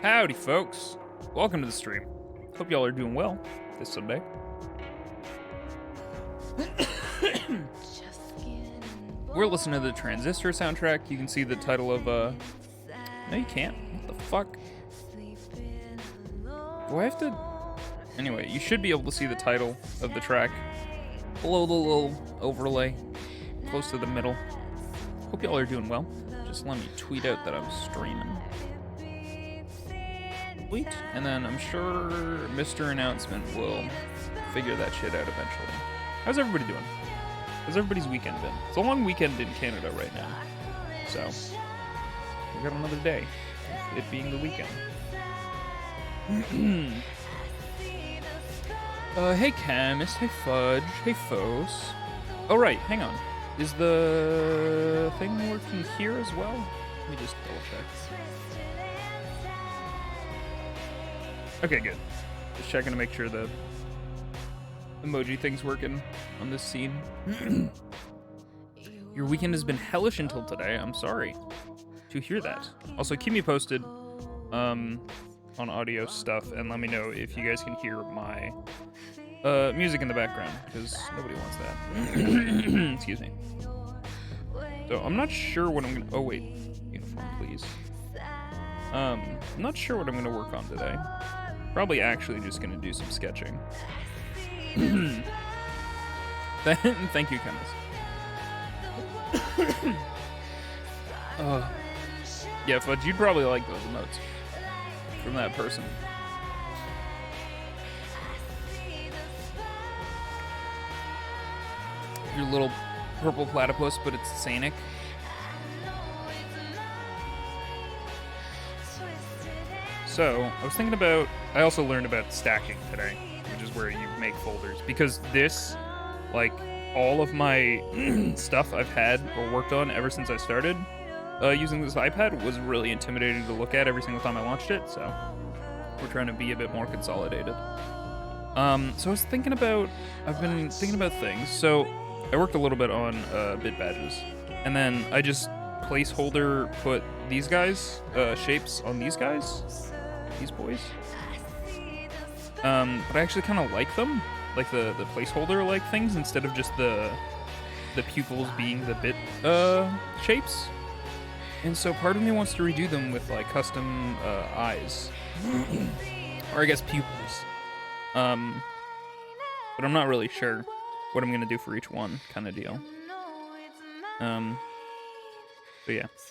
Howdy, folks. Welcome to the stream. Hope y'all are doing well this Sunday. We're listening to the Transistor soundtrack. You can see the title of, No, you can't. What the fuck? Do I have to... Anyway, you should be able to see the title of the track below the little overlay, close to the middle. Hope y'all are doing well. Just let me tweet out that I'm streaming. Sweet. And then I'm sure Mr. Announcement will figure that shit out eventually. How's everybody doing? How's everybody's weekend been? It's a long weekend in Canada right now. So, we got another day. It being the weekend. Hey Chemist, hey Fudge, hey Foes. Oh right, hang on. Is the thing working here as well? Let me just double check. Okay, good. Just checking to make sure the emoji thing's working on this scene. Your weekend has been hellish until today. I'm sorry to hear that. Also, keep me posted on audio stuff and let me know if you guys can hear my music in the background, because nobody wants that. Excuse me. So I'm not sure what I'm gonna... Oh wait, uniform please. I'm not sure what I'm gonna work on today. Probably actually just gonna do some sketching. Thank you, Chemist. Yeah, Fudge, you'd probably like those emotes from that person. Your little purple platypus, but it's Sanic. So, I was thinking about... I also learned about stacking today, which is where you make folders. Because this, like, all of my stuff I've had or worked on ever since I started using this iPad was really intimidating to look at every single time I launched it, so we're trying to be a bit more consolidated. So I was thinking about... I've been thinking about things. So, I worked a little bit on bit badges, and then I just placeholder put these guys, shapes on these guys. These boys. But I actually kind of like them, like the placeholder-like things, instead of just the pupils being the bit shapes. And so part of me wants to redo them with like custom eyes, or I guess pupils. But I'm not really sure what I'm gonna do for each one, kind of deal.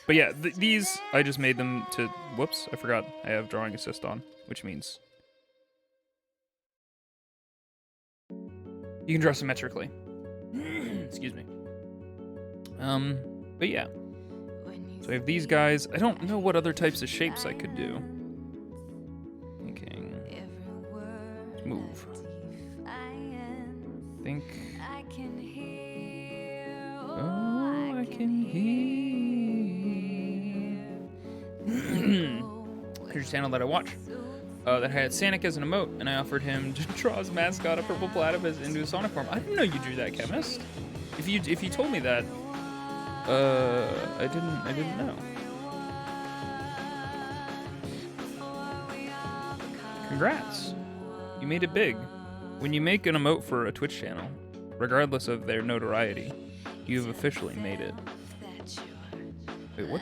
But yeah, these, I just made them to, whoops, I forgot I have drawing assist on, which means you can draw symmetrically. Excuse me. But yeah. So I have these guys. I don't know what other types of shapes I could do. Thinking. Move. Think. Oh, I can hear. Here's a channel that I watch that had Sanic as an emote, and I offered him to draw his mascot, a purple platypus, into a Sonic form. I didn't know you drew that, Chemist. If you told me that, I didn't know. Congrats, you made it big. When you make an emote for a Twitch channel, regardless of their notoriety, you've officially made it. Wait, what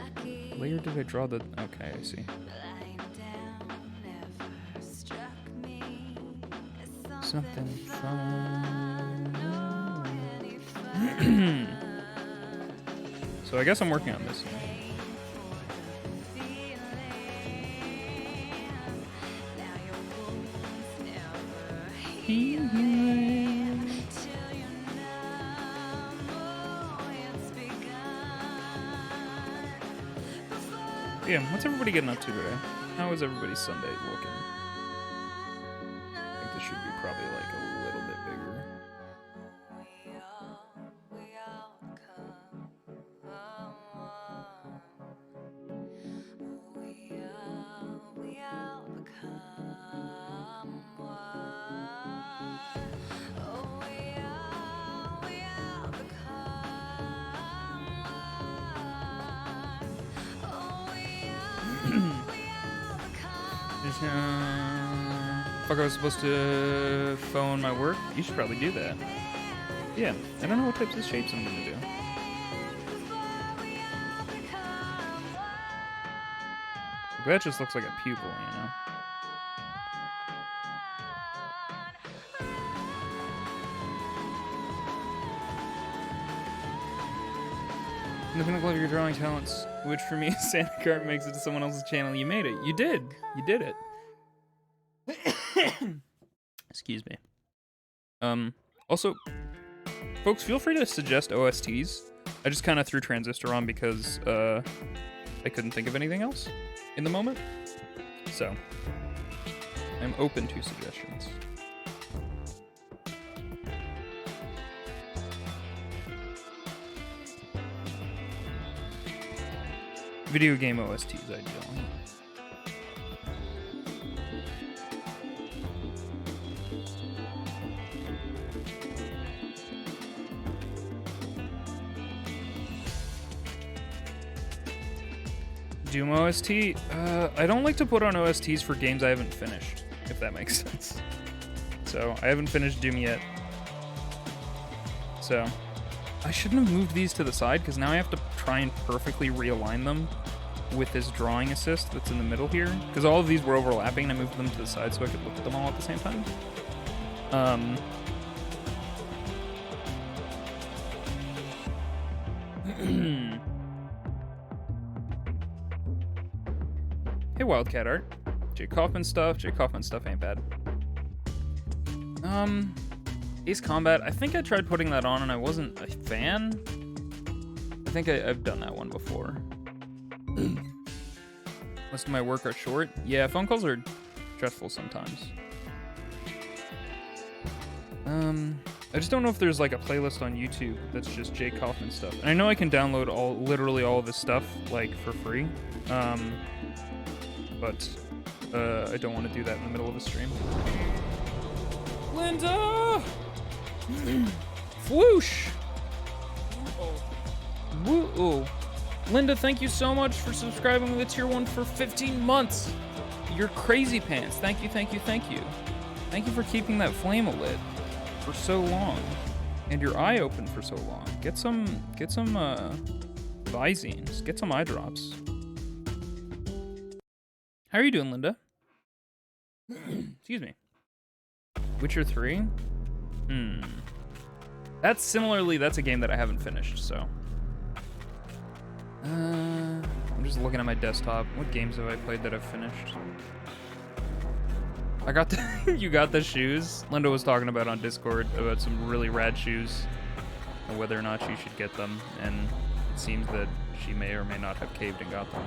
layer did I draw the... Okay, I see. Something fun. So I guess I'm working on this. Yeah, what's everybody getting up to today? How is everybody's Sunday looking? I think this should be probably like a little bit bigger. Fuck, I was supposed to phone my work? You should probably do that. Yeah, I don't know what types of shapes I'm gonna do. That just looks like a pupil, you know? In the pinnacle of your drawing talents, which for me, Santa Cart makes it to someone else's channel. You made it. You did. You did it. Excuse me. Also, folks, feel free to suggest OSTs. I just kind of threw Transistor on because I couldn't think of anything else in the moment. So, I'm open to suggestions. Video game OSTs, ideally. Doom OST? I don't like to put on OSTs for games I haven't finished, if that makes sense. So, I haven't finished Doom yet. So, I shouldn't have moved these to the side, because now I have to try and perfectly realign them with this drawing assist that's in the middle here. Because all of these were overlapping, and I moved them to the side so I could look at them all at the same time. Hey, Wildcat Art. Jay Kaufman stuff. Jay Kaufman stuff ain't bad. Ace Combat. I think I tried putting that on and I wasn't a fan. I think I've done that one before. Most of my work are short. Yeah, phone calls are stressful sometimes. I just don't know if there's like a playlist on YouTube that's just Jay Kaufman stuff. And I know I can download literally all of his stuff like for free. But I don't want to do that in the middle of a stream. Linda! Whoosh! Woo! Linda, thank you so much for subscribing to the tier 1 for 15 months. You're crazy pants. Thank you, thank you, thank you. Thank you for keeping that flame lit for so long. And your eye open for so long. Get some Visines. Get some eye drops. How are you doing, Linda? Excuse me. Witcher 3? That's a game that I haven't finished, so. I'm just looking at my desktop. What games have I played that I've finished? I got the you got the shoes? Linda was talking about on Discord about some really rad shoes and whether or not she should get them, and it seems that she may or may not have caved and got them.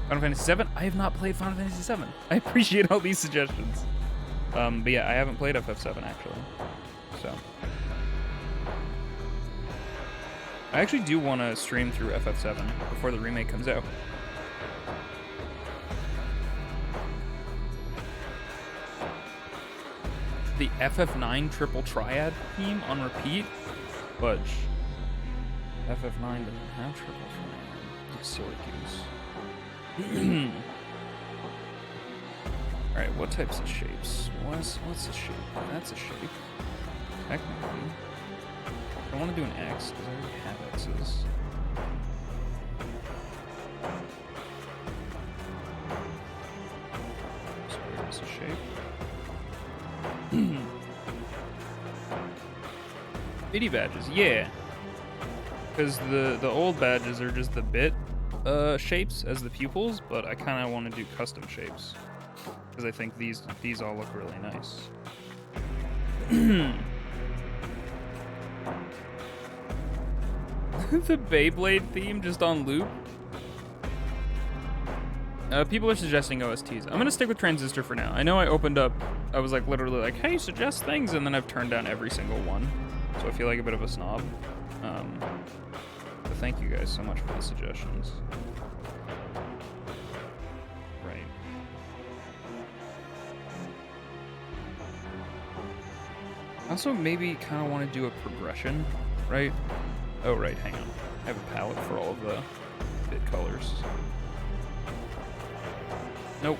Final Fantasy VII? I have not played Final Fantasy VII. I appreciate all these suggestions. But yeah, I haven't played FF7 actually. So. I actually do want to stream through FF7 before the remake comes out. The FF9 triple triad theme on repeat? Fudge. FF9 doesn't have triple triad. It's Syracuse. Alright, what types of shapes? What's a shape? That's a shape. Technically. I want to do an X, because I already have X's. So here's a shape. Bitty badges, yeah. Because the old badges are just the bit shapes as the pupils, but I kind of want to do custom shapes because I think these all look really nice. The Beyblade theme just on loop. People are suggesting OSTs. I'm gonna stick with Transistor for now. I know I was like literally like, hey, suggest things, and then I've turned down every single one, so I feel like a bit of a snob. But thank you guys so much for the suggestions. Right. I also maybe kind of want to do a progression, right? Oh, right, hang on. I have a palette for all of the bit colors. Nope.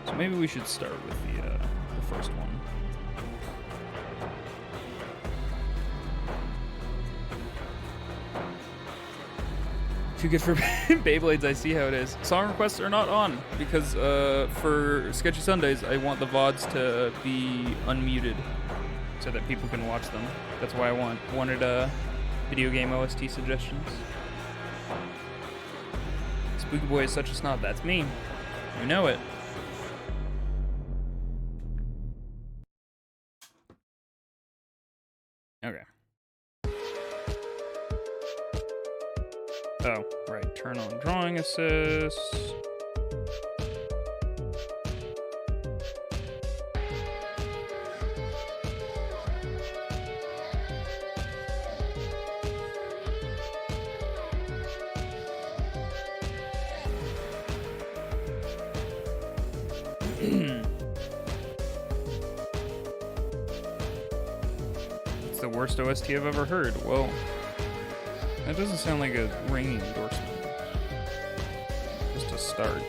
So maybe we should start with the first one. Too good for Beyblades, I see how it is. Song requests are not on, because for Sketchy Sundays, I want the VODs to be unmuted so that people can watch them. That's why I wanted video game OST suggestions. Spooky Boy is such a snob. That's me. You know it. Okay. Oh, right. Turn on drawing assist. It's the worst OST I've ever heard. Well, that doesn't sound like a ringing endorsement. Just a start.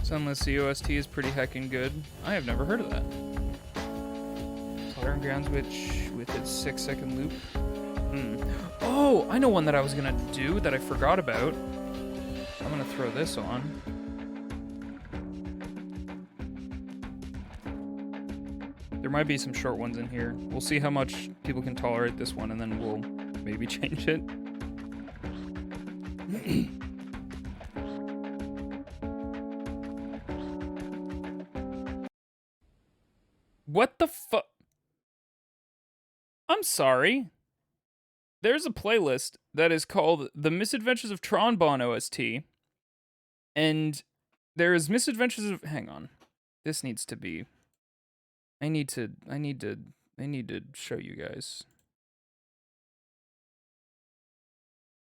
Sunless COST is pretty heckin' good. I have never heard of that. Slaughtering Grounds Witch with its 6-second loop. Oh, I know one that I was gonna do that I forgot about. I'm gonna throw this on. There might be some short ones in here. We'll see how much people can tolerate this one, and then we'll maybe change it. What the fuck? I'm sorry. There's a playlist that is called The Misadventures of Tronbon OST. And there is Misadventures of... Hang on. This needs to be... I need to show you guys.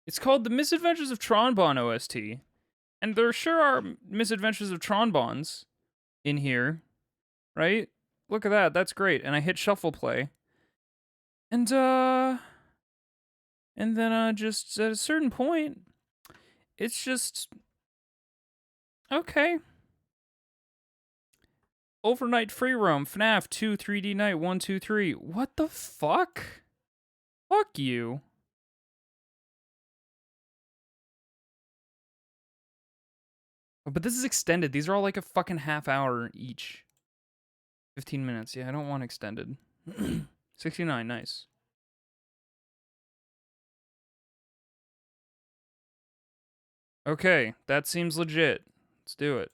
It's called The Misadventures of Tronbon OST. And there sure are Misadventures of Tronbons in here. Right? Look at that, that's great. And I hit shuffle play. And then just at a certain point, it's just okay. Overnight free roam, FNAF 2 3D night 1 2 3. What the fuck? Fuck you. But this is extended. These are all like a fucking half hour each. 15 minutes. Yeah, I don't want extended. 69, nice. Okay, that seems legit. Let's do it.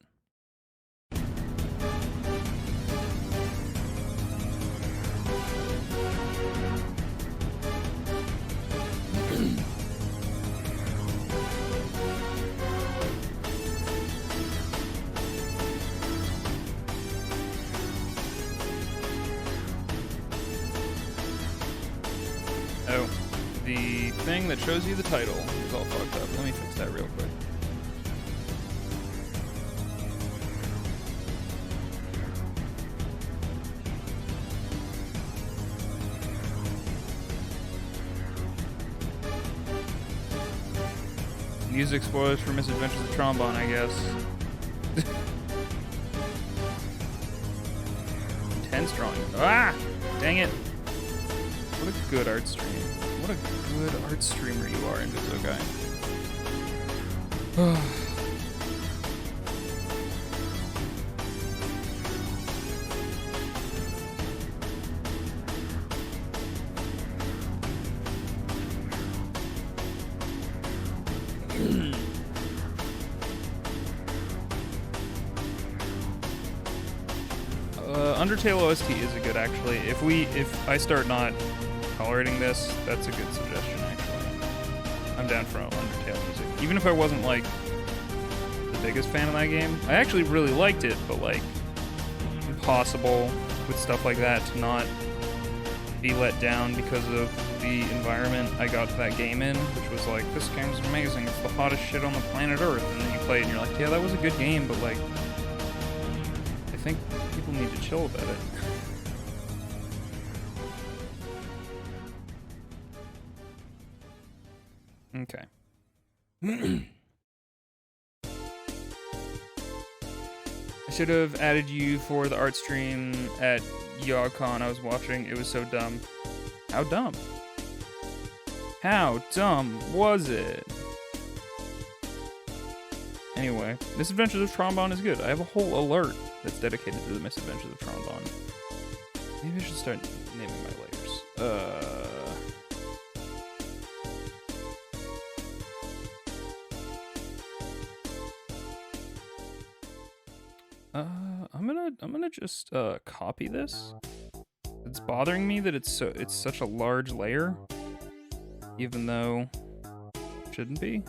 Oh, the thing that shows you the title is all fucked up. Let me fix that real quick. Music spoilers for Misadventures of Tronbon, I guess. Intense drawing. Ah! Dang it. What a good art stream. What a good art streamer you are, Inviso Guy. Undertale OST is a good, actually. If I start not tolerating this, that's a good suggestion, actually. I'm down for Undertale music. Even if I wasn't, like, the biggest fan of that game. I actually really liked it, but, like, impossible with stuff like that to not be let down because of the environment I got that game in, which was like, this game's amazing, it's the hottest shit on the planet Earth, and then you play it and you're like, yeah, that was a good game, but like, I think people need to chill about it. Okay. I should have added you for the art stream at YogCon I was watching. It was so dumb. How dumb? How dumb was it? Anyway, Misadventures of Trombone is good. I have a whole alert that's dedicated to the Misadventures of Trombone. Maybe I should start naming my layers. I'm gonna just copy this. It's bothering me that it's such a large layer, even though it shouldn't be.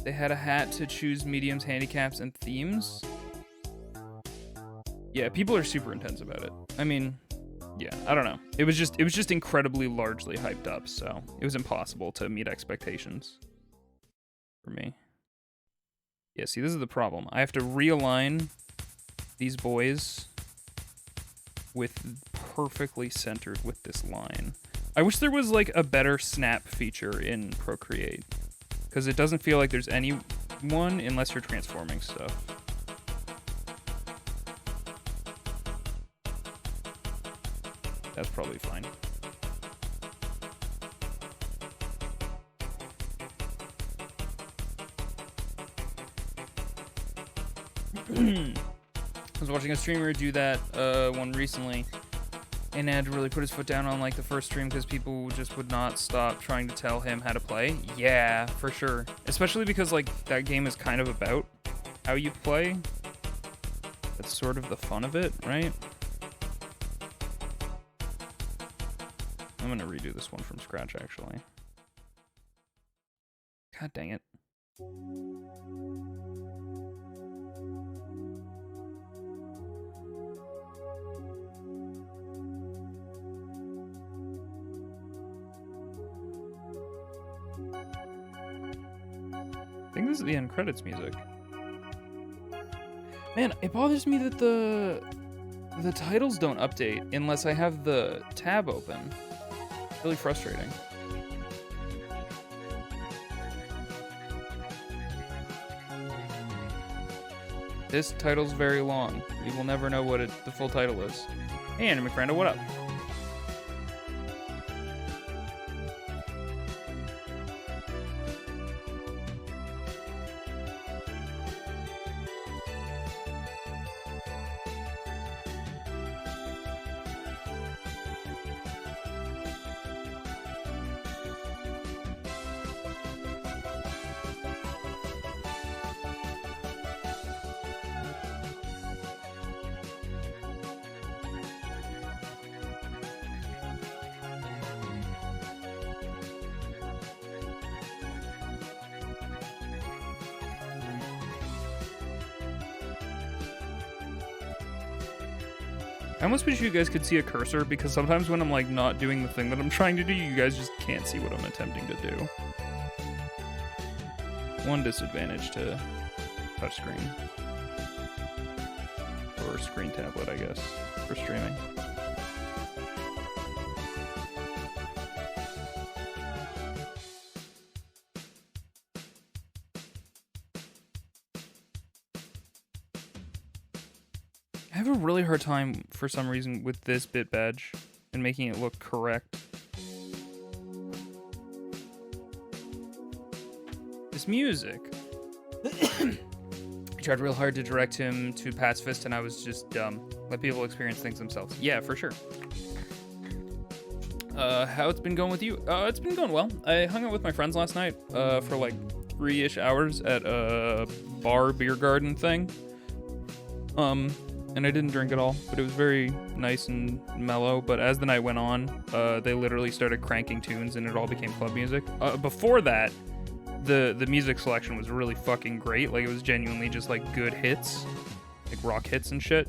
They had a hat to choose mediums, handicaps, and themes. Yeah, people are super intense about it. I mean, yeah, I don't know. It was just incredibly largely hyped up, so it was impossible to meet expectations for me. Yeah, see, this is the problem. I have to realign these boys with perfectly centered with this line. I wish there was like a better snap feature in Procreate, because it doesn't feel like there's any one unless you're transforming stuff. That's probably fine. I was watching a streamer do that one recently, and had to really put his foot down on like the first stream because people just would not stop trying to tell him how to play. Yeah, for sure. Especially because like that game is kind of about how you play. That's sort of the fun of it, right? I'm gonna redo this one from scratch, actually. God dang it. I think this is the end credits music. Man, it bothers me that the titles don't update unless I have the tab open. Really frustrating. This title's very long. We will never know what the full title is. Hey, Andy McFrando, what up? I almost wish you guys could see a cursor, because sometimes when I'm like not doing the thing that I'm trying to do, you guys just can't see what I'm attempting to do. One disadvantage to touchscreen. Or screen tablet, I guess, for streaming. I have a really hard time, for some reason, with this bit badge and making it look correct. This music. I tried real hard to direct him to Pacifist, and I was just dumb. Let people experience things themselves. Yeah, for sure. How it's been going with you? It's been going well. I hung out with my friends last night, for like 3-ish hours at a beer garden thing. And I didn't drink at all, but it was very nice and mellow. But as the night went on, they literally started cranking tunes and it all became club music. Before that, the music selection was really fucking great. Like, it was genuinely just like good hits, like rock hits and shit,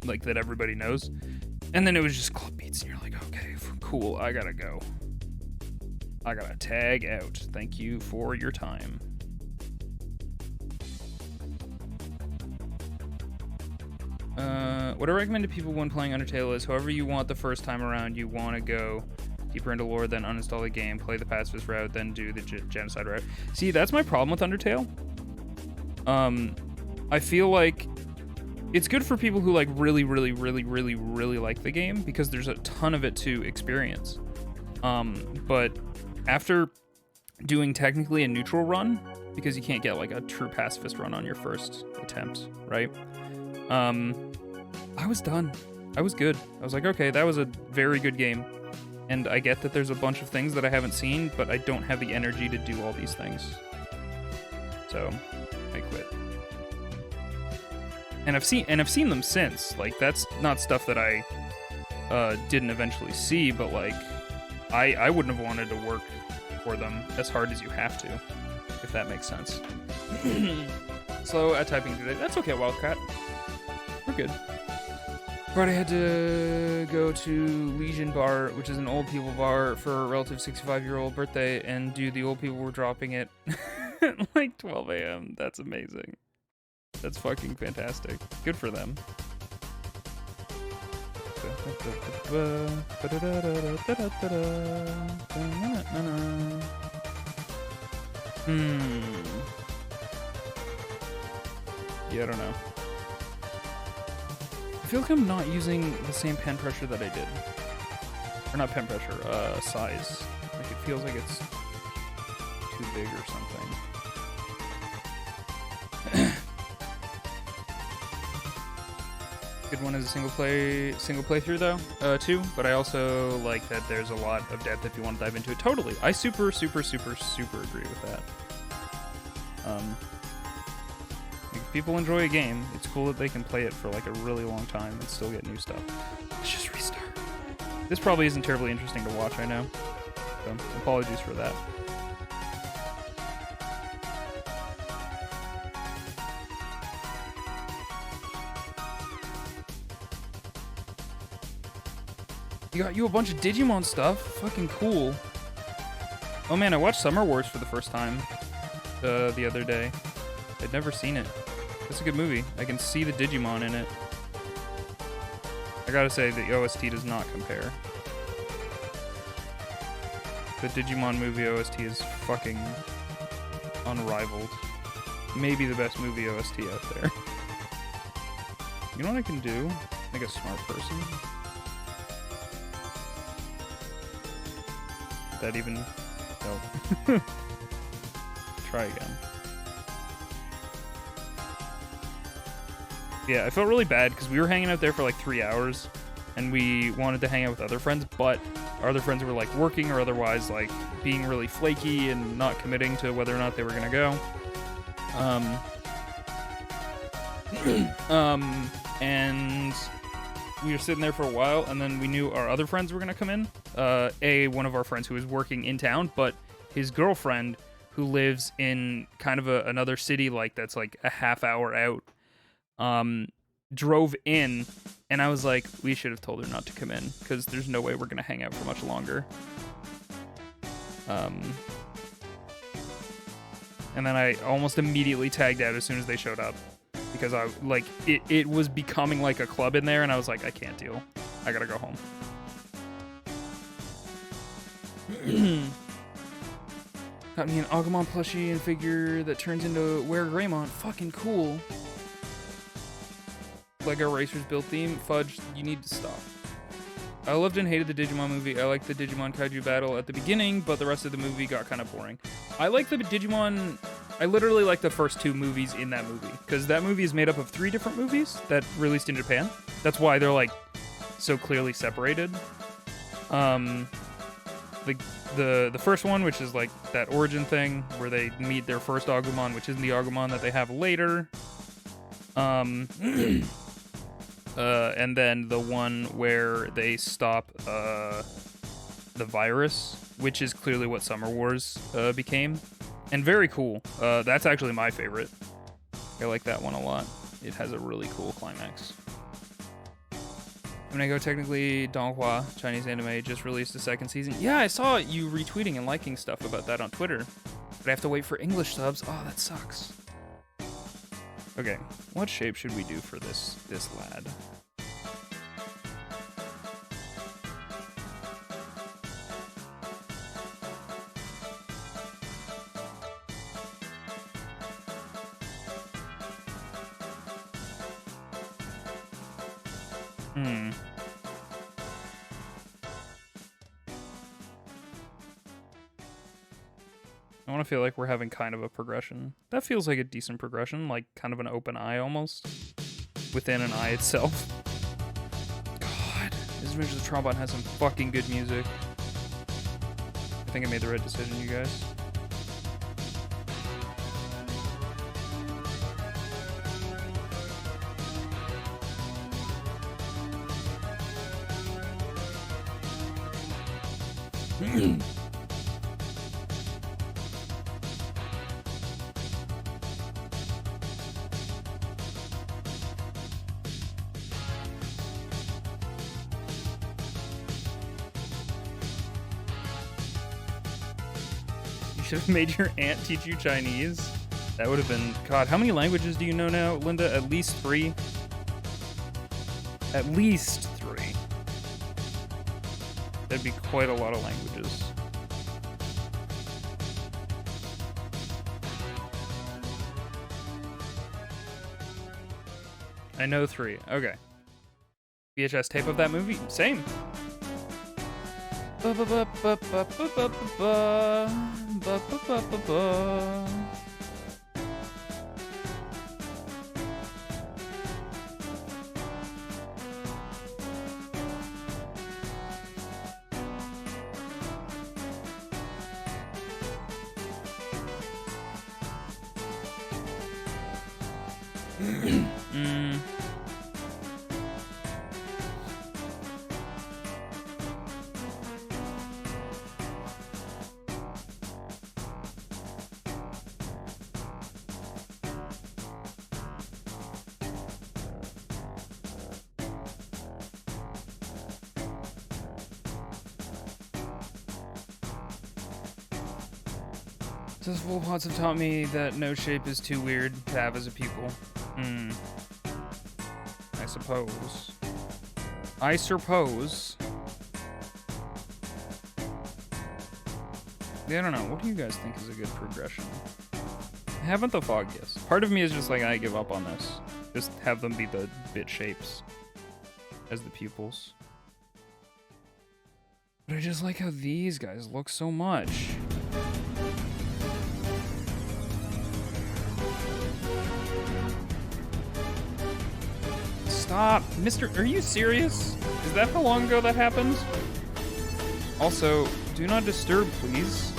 like that everybody knows. And then it was just club beats and you're like, okay, cool, I gotta go. I gotta tag out. Thank you for your time. What I recommend to people when playing Undertale is however you want the first time around. You want to go deeper into lore, then uninstall the game, play the pacifist route, then do the genocide route. See, that's my problem with Undertale. I feel like it's good for people who like really like the game because there's a ton of it to experience. But after doing technically a neutral run, because you can't get like a true pacifist run on your first attempt, right? I was done. I was good. I was like, okay, that was a very good game. And I get that there's a bunch of things that I haven't seen, but I don't have the energy to do all these things. So I quit. And I've seen them since. Like, that's not stuff that I didn't eventually see, but like I wouldn't have wanted to work for them as hard as you have to, if that makes sense. Slow at typing today. That's okay, Wildcat. We're good. Friday I had to go to Legion Bar, which is an old people bar, for a relative 65-year-old birthday, and do the old people were dropping it at like 12 a.m. That's amazing. That's fucking fantastic. Good for them. Yeah, I don't know. I feel like I'm not using the same pen pressure that I did. Or not pen pressure, size. Like, it feels like it's too big or something. Good one is a single playthrough though, too. But I also like that there's a lot of depth if you want to dive into it. Totally. I super agree with that. If people enjoy a game, it's cool that they can play it for like a really long time and still get new stuff. Let's just restart. This probably isn't terribly interesting to watch, I know. So, apologies for that. You got a bunch of Digimon stuff. Fucking cool. Oh man, I watched Summer Wars for the first time the other day. I'd never seen it. It's a good movie. I can see the Digimon in it. I gotta say, the OST does not compare. The Digimon movie OST is fucking unrivaled. Maybe the best movie OST out there. You know what I can do? Like a smart person? That even... No. Try again. Yeah, I felt really bad because we were hanging out there for like 3 hours and we wanted to hang out with other friends, but our other friends were like working or otherwise like being really flaky and not committing to whether or not they were gonna go. And we were sitting there for a while and then we knew our other friends were gonna come in. One of our friends who was working in town, but his girlfriend who lives in kind of another city like that's like a half hour out, drove in, and I was like, we should have told her not to come in because there's no way we're gonna hang out for much longer. And then I almost immediately tagged out as soon as they showed up because I like it was becoming like a club in there, and I was like, I can't deal. I gotta go home. Got me an Agumon plushie and figure that turns into Where Greymon. Fucking cool. Lego Racers build theme. Fudge, you need to stop. I loved and hated the Digimon movie. I liked the Digimon Kaiju battle at the beginning, but the rest of the movie got kind of boring. I like the Digimon... I literally like the first 2 movies in that movie, because that movie is made up of 3 different movies that released in Japan. That's why they're, like, so clearly separated. Um, the first one, which is like that origin thing where they meet their first Agumon, which isn't the Agumon that they have later. And then the one where they stop the virus, which is clearly what Summer Wars became, and very cool. That's actually my favorite. I like that one a lot. It has a really cool climax. I'm gonna go technically Donghua, Chinese anime, just released a second season. Yeah, I saw you retweeting and liking stuff about that on Twitter, but I have to wait for English subs. Oh, that sucks. Okay, what shape should we do for this lad? I want to feel like we're having kind of a progression. That feels like a decent progression, like kind of an open eye almost, within an eye itself. God, this Adventures of Trombone has some fucking good music. I think I made the right decision, you guys. Should have made your aunt teach you Chinese. That would have been... God, how many languages do you know now, Linda? At least 3? At least 3. That'd be quite a lot of languages. I know 3. Okay. VHS tape of that movie? Same. Those full pots have taught me that no shape is too weird to have as a pupil. I suppose. I suppose. Yeah, I don't know. What do you guys think is a good progression? I haven't the foggiest. Part of me is just like, I give up on this. Just have them be the bit shapes as the pupils. But I just like how these guys look so much. Stop. Are you serious? Is that how long ago that happened? Also, do not disturb, please.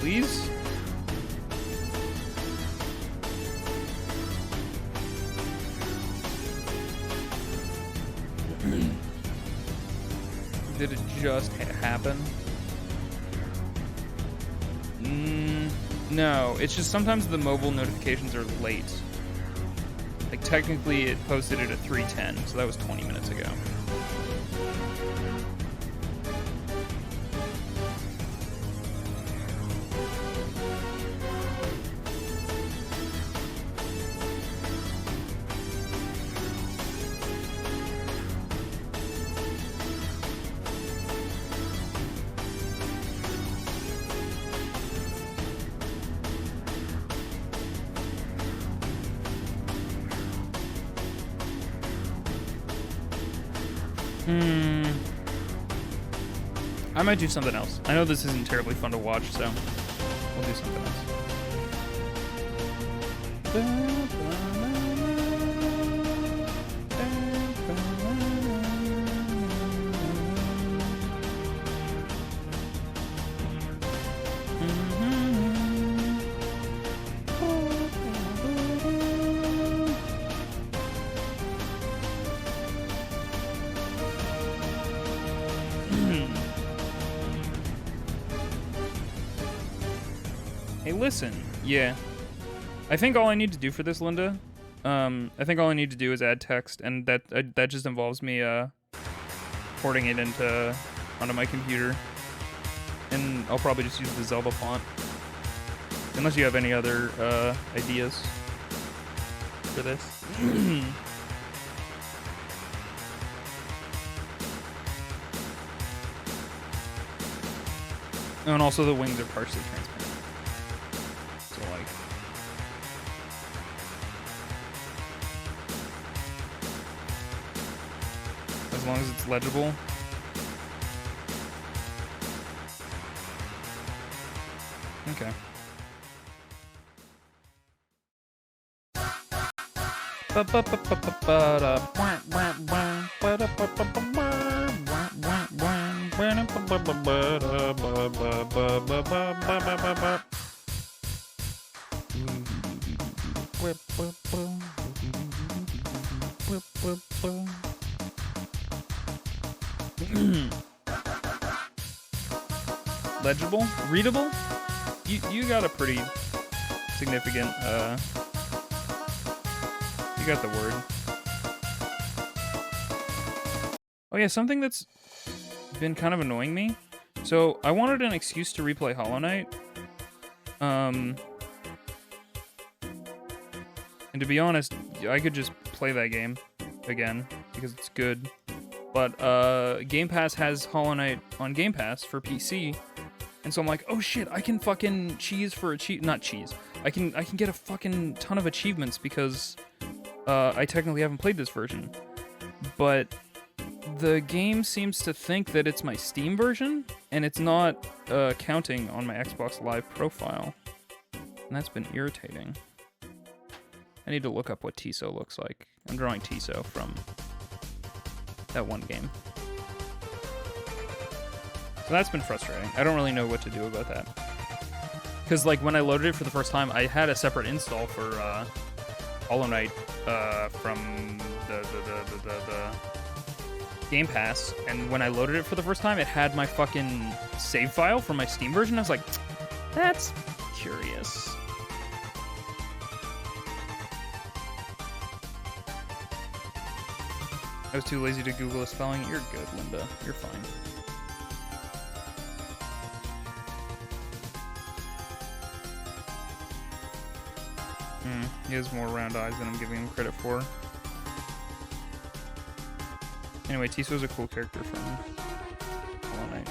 Please? Did it just happen? No, it's just sometimes the mobile notifications are late. Like, technically, it posted it at 3:10, so that was 20 minutes ago. I might do something else. I know this isn't terribly fun to watch, so we'll do something else. Hey, listen. Yeah. I think all I need to do for this, Linda, I think all I need to do is add text, and that just involves me porting it onto my computer, and I'll probably just use the Zelda font, unless you have any other ideas for this. Oh, and also the wings are partially transparent, so like. As long as it's legible. Okay. Legible? Readable? You got a pretty significant, you got the word. Oh yeah, something that's been kind of annoying me. So, I wanted an excuse to replay Hollow Knight. And to be honest, I could just play that game again, because it's good. But, Game Pass has Hollow Knight on Game Pass for PC. And so I'm like, oh shit, I can fucking not cheese. I can get a fucking ton of achievements because I technically haven't played this version. But the game seems to think that it's my Steam version, and it's not counting on my Xbox Live profile. And that's been irritating. I need to look up what Tiso looks like. I'm drawing Tiso from that one game. So that's been frustrating. I don't really know what to do about that. Because, like, when I loaded it for the first time, I had a separate install for Hollow Knight from the Game Pass. And when I loaded it for the first time, it had my fucking save file from my Steam version. I was like, that's curious. I was too lazy to Google a spelling. You're good, Linda. You're fine. He has more round eyes than I'm giving him credit for. Anyway, Tiso's a cool character from Hollow Knight.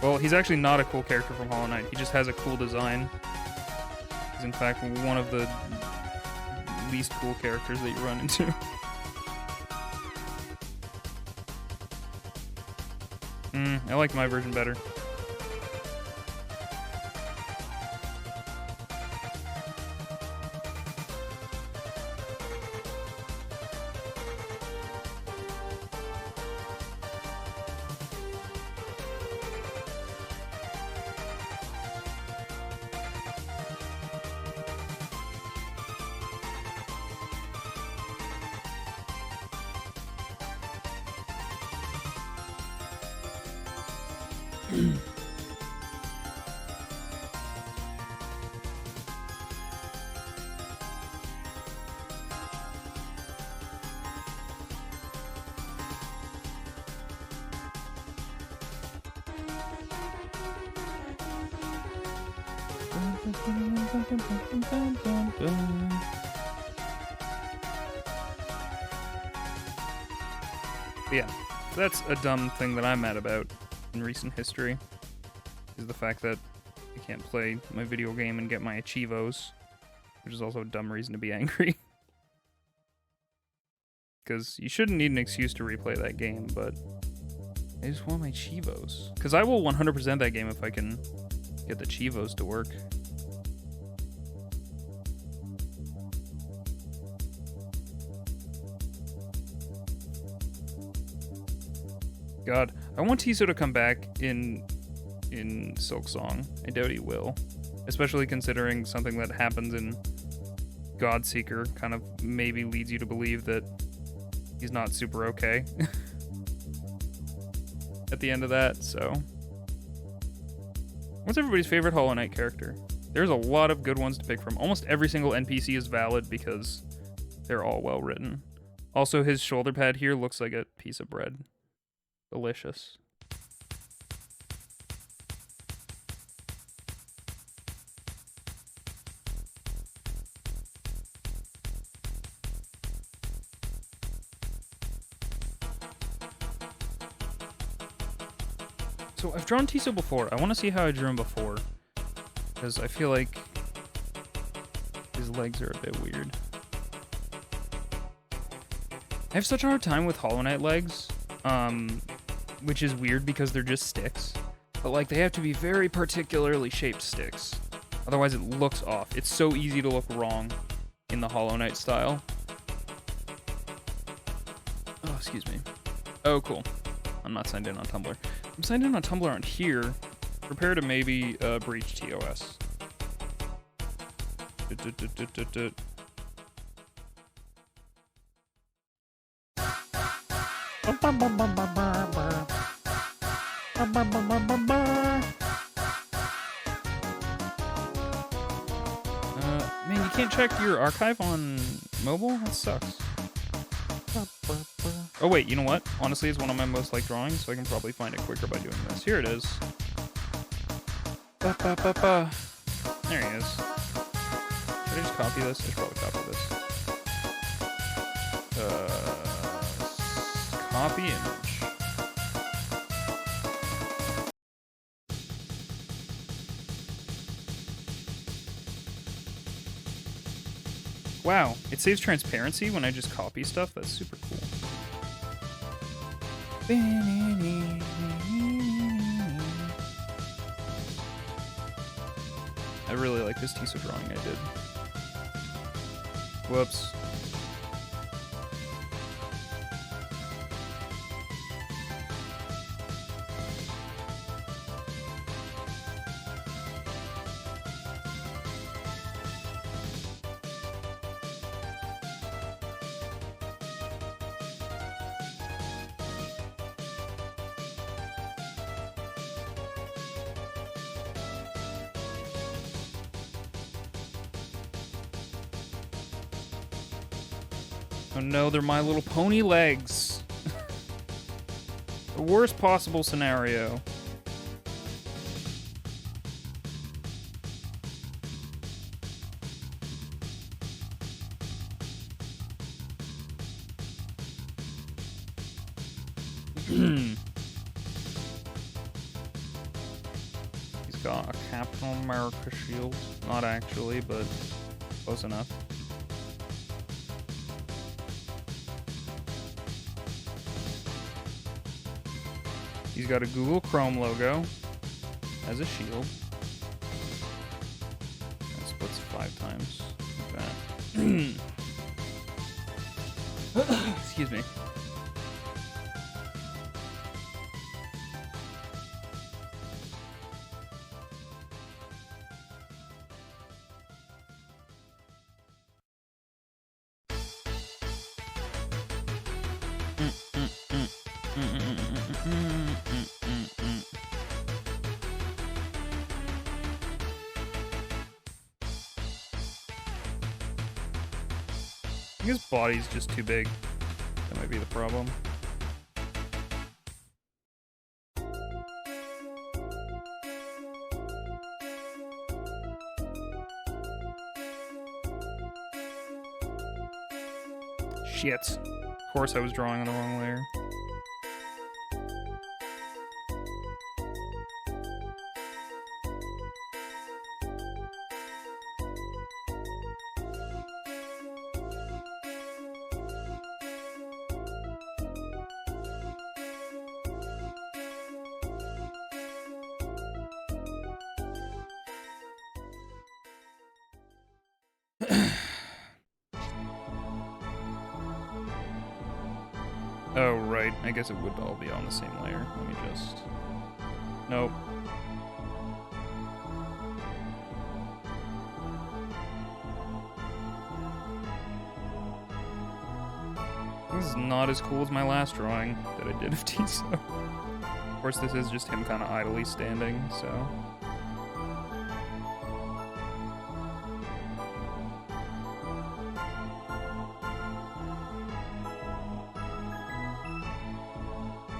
Well, he's actually not a cool character from Hollow Knight. He just has a cool design. He's in fact one of the least cool characters that you run into. I like my version better. Yeah, that's a dumb thing that I'm mad about in recent history, is the fact that I can't play my video game and get my achievos, which is also a dumb reason to be angry. Because you shouldn't need an excuse to replay that game, but I just want my Chivos. Because I will 100% that game if I can get the Chivos to work. God, I want Tiso to come back in Silksong. I doubt he will. Especially considering something that happens in Godseeker kind of maybe leads you to believe that he's not super okay at the end of that, so What's everybody's favorite Hollow Knight character? There's a lot of good ones to pick from. Almost every single NPC is valid because they're all well written. Also, his shoulder pad here looks like a piece of bread. Delicious. So I've drawn Tiso before. I want to see how I drew him before. Because I feel like his legs are a bit weird. I have such a hard time with Hollow Knight legs. Which is weird because they're just sticks. But like they have to be very particularly shaped sticks. Otherwise it looks off. It's so easy to look wrong in the Hollow Knight style. Oh, excuse me. Oh, cool. I'm not signed in on Tumblr. I'm signed in on Tumblr on here. Prepare to maybe breach TOS. Man, you can't check your archive on mobile? That sucks. Oh wait, you know what? Honestly, it's one of my most liked drawings, so I can probably find it quicker by doing this. Here it is. There he is. Should I just copy this? I should probably copy this. Copy image. Wow, it saves transparency when I just copy stuff? That's super cool. I really like this Tiso drawing I did. Whoops. Oh no, they're My Little Pony legs. The worst possible scenario. He's got a Captain America shield. Not actually, but close enough. He's got a Google Chrome logo as a shield. That splits 5 times like that. Excuse me. His body's just too big. That might be the problem. Shit. Of course I was drawing on the wrong layer. Oh, right. I guess it would all be on the same layer. Let me just... Nope. This is not as cool as my last drawing that I did of Tiso. Of course, this is just him kind of idly standing, so...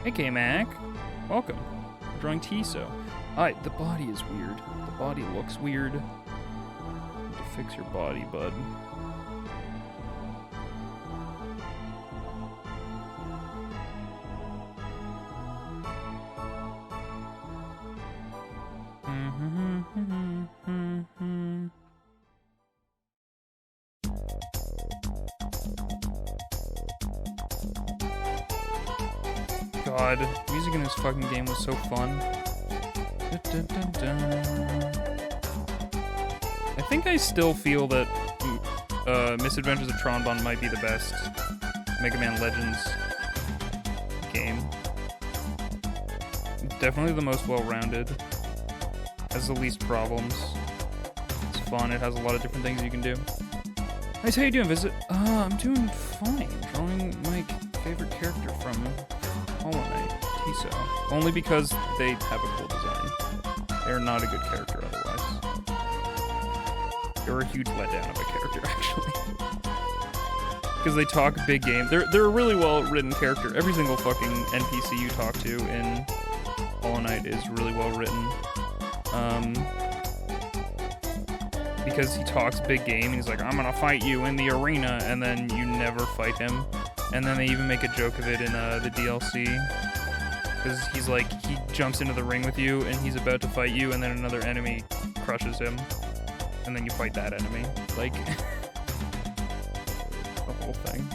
Hey, K-Mac. Welcome. We're drawing Tiso. Alright, the body is weird. The body looks weird. Need to fix your body, bud. God, music in this fucking game was so fun. Dun, dun, dun. I think I still feel that Misadventures of Tronbon might be the best Mega Man Legends game. Definitely the most well-rounded. Has the least problems. It's fun. It has a lot of different things you can do. Nice, how you doing, Visit? I'm doing fine. Drawing my favorite character from Hollow Knight, Tiso. Only because they have a cool design. They're not a good character otherwise. They're a huge letdown of a character, actually. Because they talk big game. They're a really well-written character. Every single fucking NPC you talk to in Hollow Knight is really well-written. Because he talks big game, and he's like, I'm gonna fight you in the arena, and then you never fight him. And then they even make a joke of it in the DLC. Because he's like, he jumps into the ring with you, and he's about to fight you, and then another enemy crushes him. And then you fight that enemy. Like, the whole thing.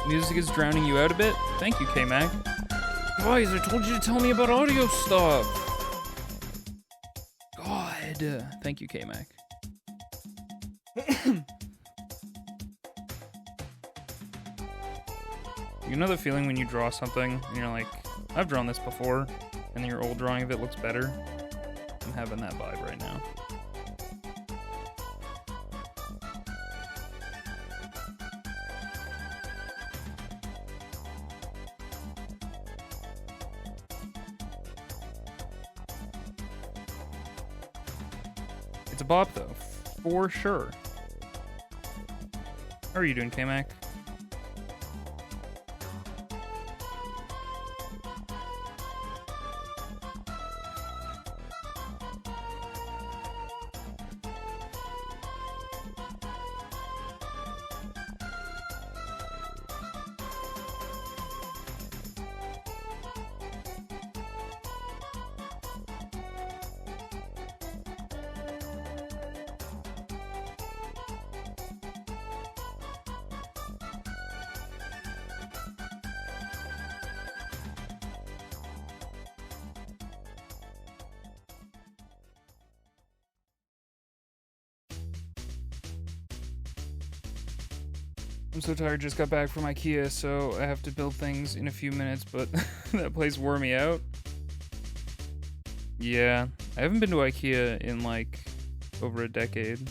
Music is drowning you out a bit? Thank you, K-Mac. Guys, I told you to tell me about audio stuff. God. Thank you, K-Mac. You know the feeling when you draw something and you're like, I've drawn this before, and then your old drawing of it looks better? I'm having that vibe right now. It's a bop, though, for sure. How are you doing, K-Mac? I'm so tired, just got back from IKEA, so I have to build things in a few minutes, but that place wore me out. Yeah, I haven't been to IKEA in like over a decade.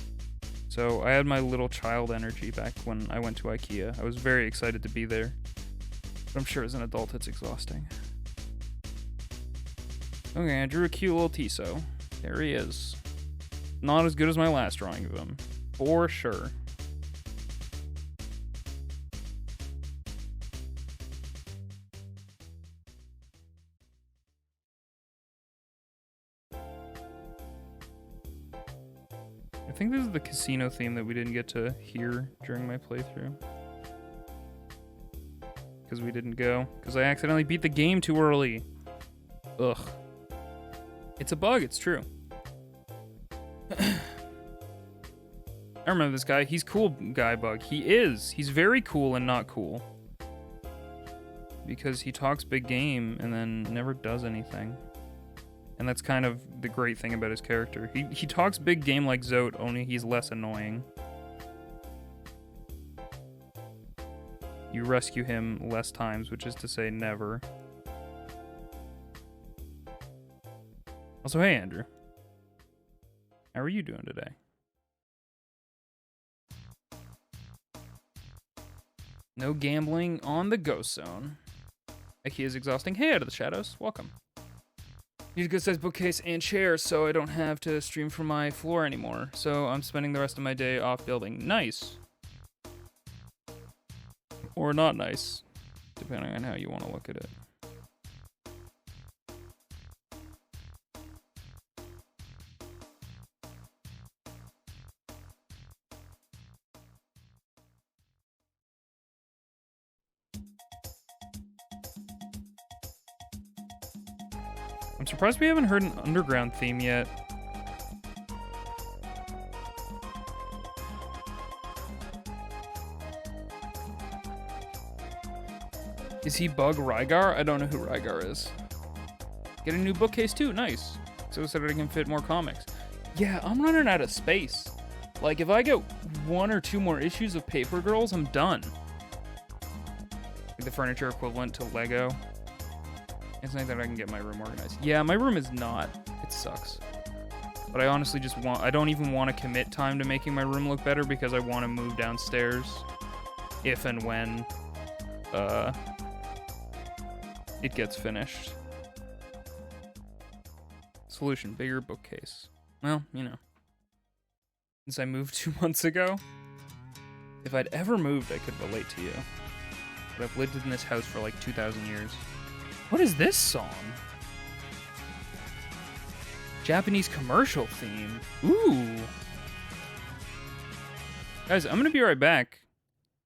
So I had my little child energy back when I went to IKEA. I was very excited to be there. But I'm sure as an adult it's exhausting. Okay, I drew a cute little Tiso. There he is. Not as good as my last drawing of him. For sure. I think this is the casino theme that we didn't get to hear during my playthrough. Because we didn't go. Because I accidentally beat the game too early. Ugh. It's a bug, it's true. I remember this guy. He's cool, guy bug. He is. He's very cool and not cool. Because he talks big game and then never does anything. And that's kind of the great thing about his character. He talks big game like Zote, only he's less annoying. You rescue him less times, which is to say never. Also, hey Andrew. How are you doing today? No gambling on the Ghost Zone. IKEA is exhausting. Hey, Out of the Shadows. Welcome. Need a good sized bookcase and chair so I don't have to stream from my floor anymore. So I'm spending the rest of my day off building. Nice. Or not nice, depending on how you want to look at it. I'm surprised we haven't heard an underground theme yet. Is he Bug Rygar? I don't know who Rygar is. Get a new bookcase too, nice. So that I can fit more comics. Yeah, I'm running out of space. Like, if I get 1 or 2 more issues of Paper Girls, I'm done. Like the furniture equivalent to Lego. It's not that I can get my room organized. Yeah, my room is not. It sucks. But I honestly just want... I don't even want to commit time to making my room look better because I want to move downstairs. If and when... it gets finished. Solution, bigger bookcase. Well, you know. Since I moved 2 months ago, if I'd ever moved, I could relate to you. But I've lived in this house for like 2,000 years. What is this song? Japanese commercial theme. Ooh. Guys, I'm gonna be right back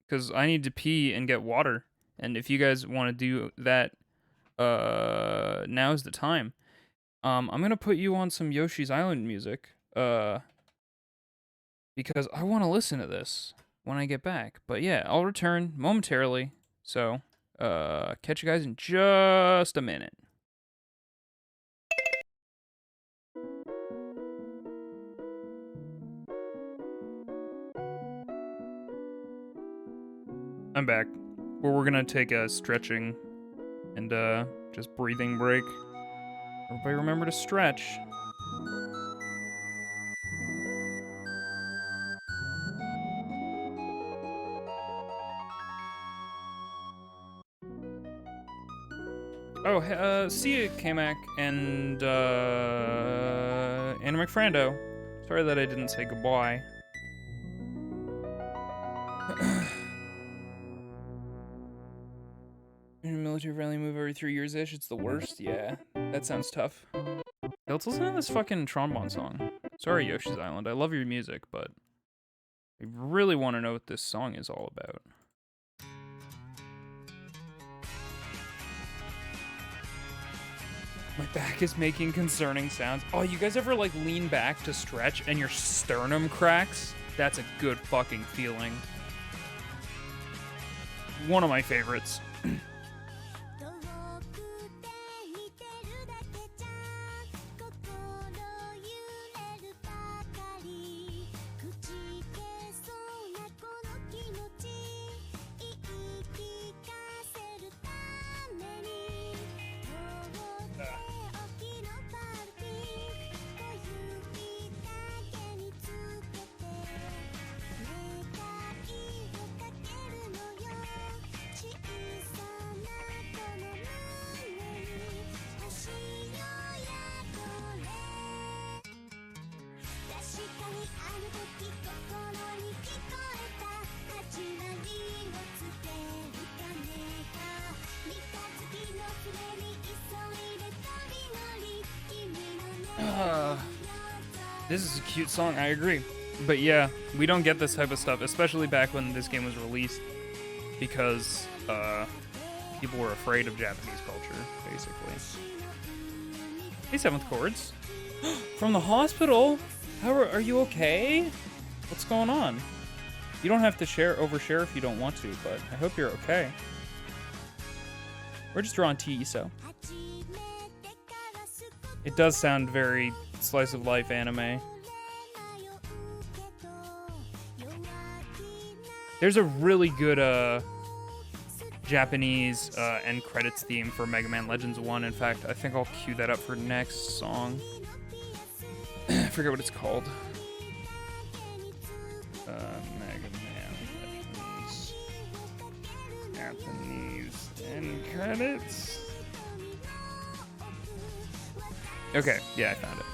because I need to pee and get water. And if you guys want to do that, now's the time. I'm gonna put you on some Yoshi's Island music, because I want to listen to this when I get back. But yeah, I'll return momentarily. So, catch you guys in just a minute. I'm back. Where we're gonna take a stretching and just breathing break. Everybody remember to stretch. Oh, see you, Kamak and Anna McFrando. Sorry that I didn't say goodbye. Military friendly move every 3 years-ish. It's the worst. Yeah, that sounds tough. Let's listen to this fucking trombone song. Sorry, Yoshi's Island. I love your music, but I really want to know what this song is all about. My back is making concerning sounds. Oh, you guys ever like lean back to stretch and your sternum cracks? That's a good fucking feeling. One of my favorites. This is a cute song, I agree. But yeah, we don't get this type of stuff, especially back when this game was released, because people were afraid of Japanese culture, basically. Hey, 7th Chords. From the hospital? Are you okay? What's going on? You don't have to overshare if you don't want to, but I hope you're okay. We're just drawing tea, so. It does sound very slice of life anime. There's a really good Japanese end credits theme for Mega Man Legends 1. In fact, I think I'll cue that up for next song. I forget what it's called. Mega Man Legends Japanese And credits. Okay, yeah, I found it.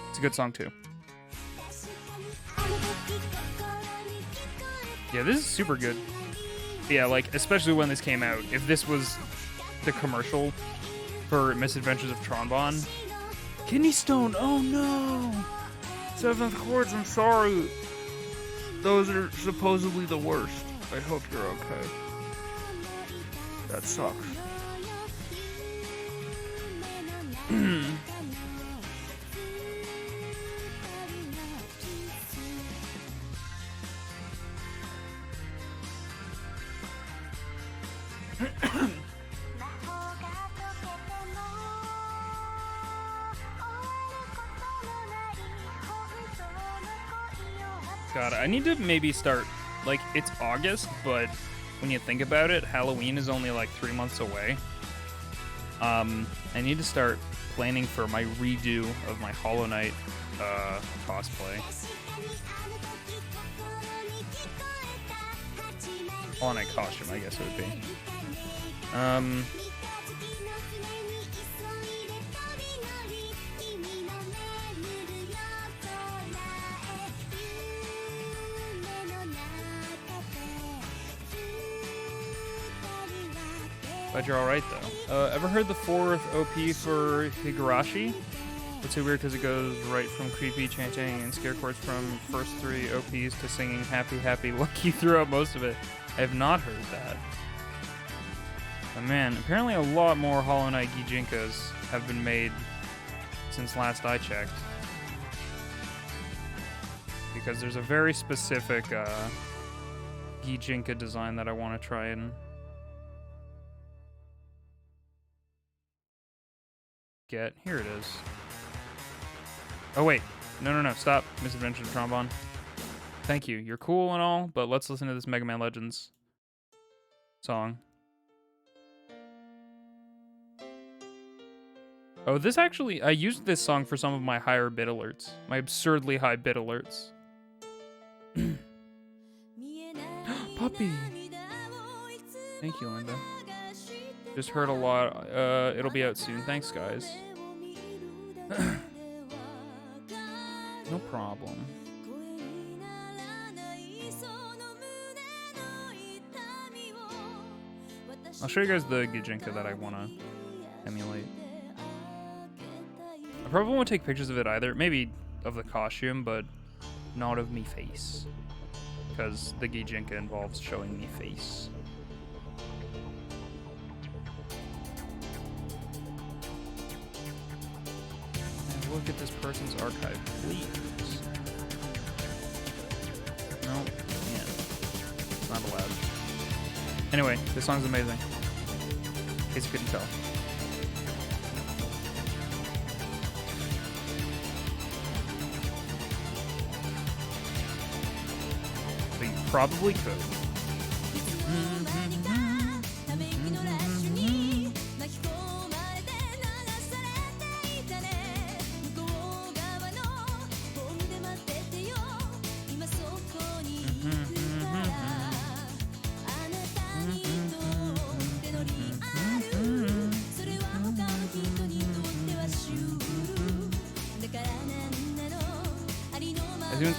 It's a good song too. Yeah, this is super good. Yeah, like, especially when this came out. If this was the commercial for Misadventures of Tronbon. Kidney stone, oh no! 7th chords, I'm sorry. Those are supposedly the worst. I hope you're okay. That sucks. God, I need to maybe start, like, it's August, but when you think about it, Halloween is only like 3 months away. I need to start planning for my redo of my Hollow Knight cosplay. Hollow Knight costume, I guess it would be. Glad you're alright, though. Ever heard the 4th OP for Higurashi? It's so weird because it goes right from creepy chanting and scare chords from first 3 OPs to singing happy, happy, lucky throughout most of it. I have not heard that. But man, apparently a lot more Hollow Knight Gijinkas have been made since last I checked. Because there's a very specific Gijinka design that I want to try and get. Here it is. Oh wait, no, stop, Misadventure of Trombone. Thank you, you're cool and all, but let's listen to this Mega Man Legends song. Oh, this actually, I used this song for some of my higher bit alerts. My absurdly high bit alerts. Puppy! Thank you, Linda. Just heard a lot. It'll be out soon. Thanks, guys. No problem. I'll show you guys the Gijinka that I want to emulate. I probably won't take pictures of it either. Maybe of the costume, but not of me face. Because the Gijinka involves showing me face. And look at this person's archive, please. No, can't. It's not allowed. Anyway, this song's amazing. In case you couldn't tell. But you probably could.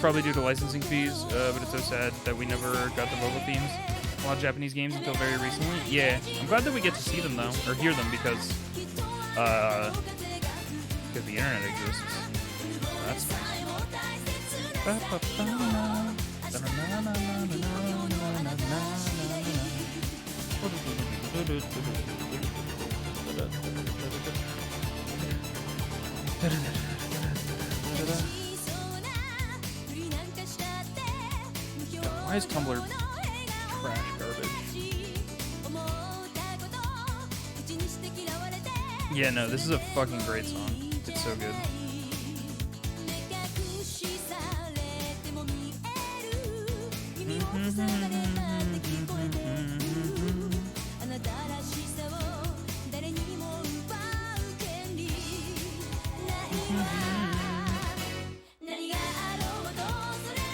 Probably due to licensing fees, but it's so sad that we never got the vocal themes. A lot of Japanese games until very recently. Yeah, I'm glad that we get to see them though, or hear them because the internet exists. That's nice. Why is Tumblr trash garbage? Yeah, no, this is a fucking great song. It's so good.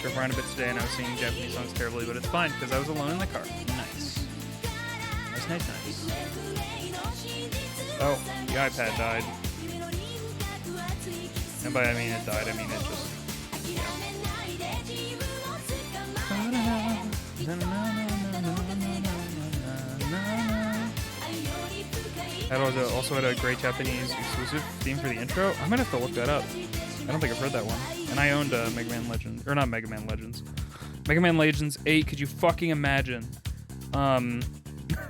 Drove around a bit today and I was singing Japanese songs terribly, but it's fine because I was alone in the car. Nice. Nice Nice, nice, nice. Oh, the iPad died. And by I mean it died, I mean it just... That also had a great Japanese exclusive theme for the intro. I'm gonna have to look that up. I don't think I've heard that one. And I owned Mega Man Legends, or not Mega Man Legends. Mega Man Legends 8, could you fucking imagine?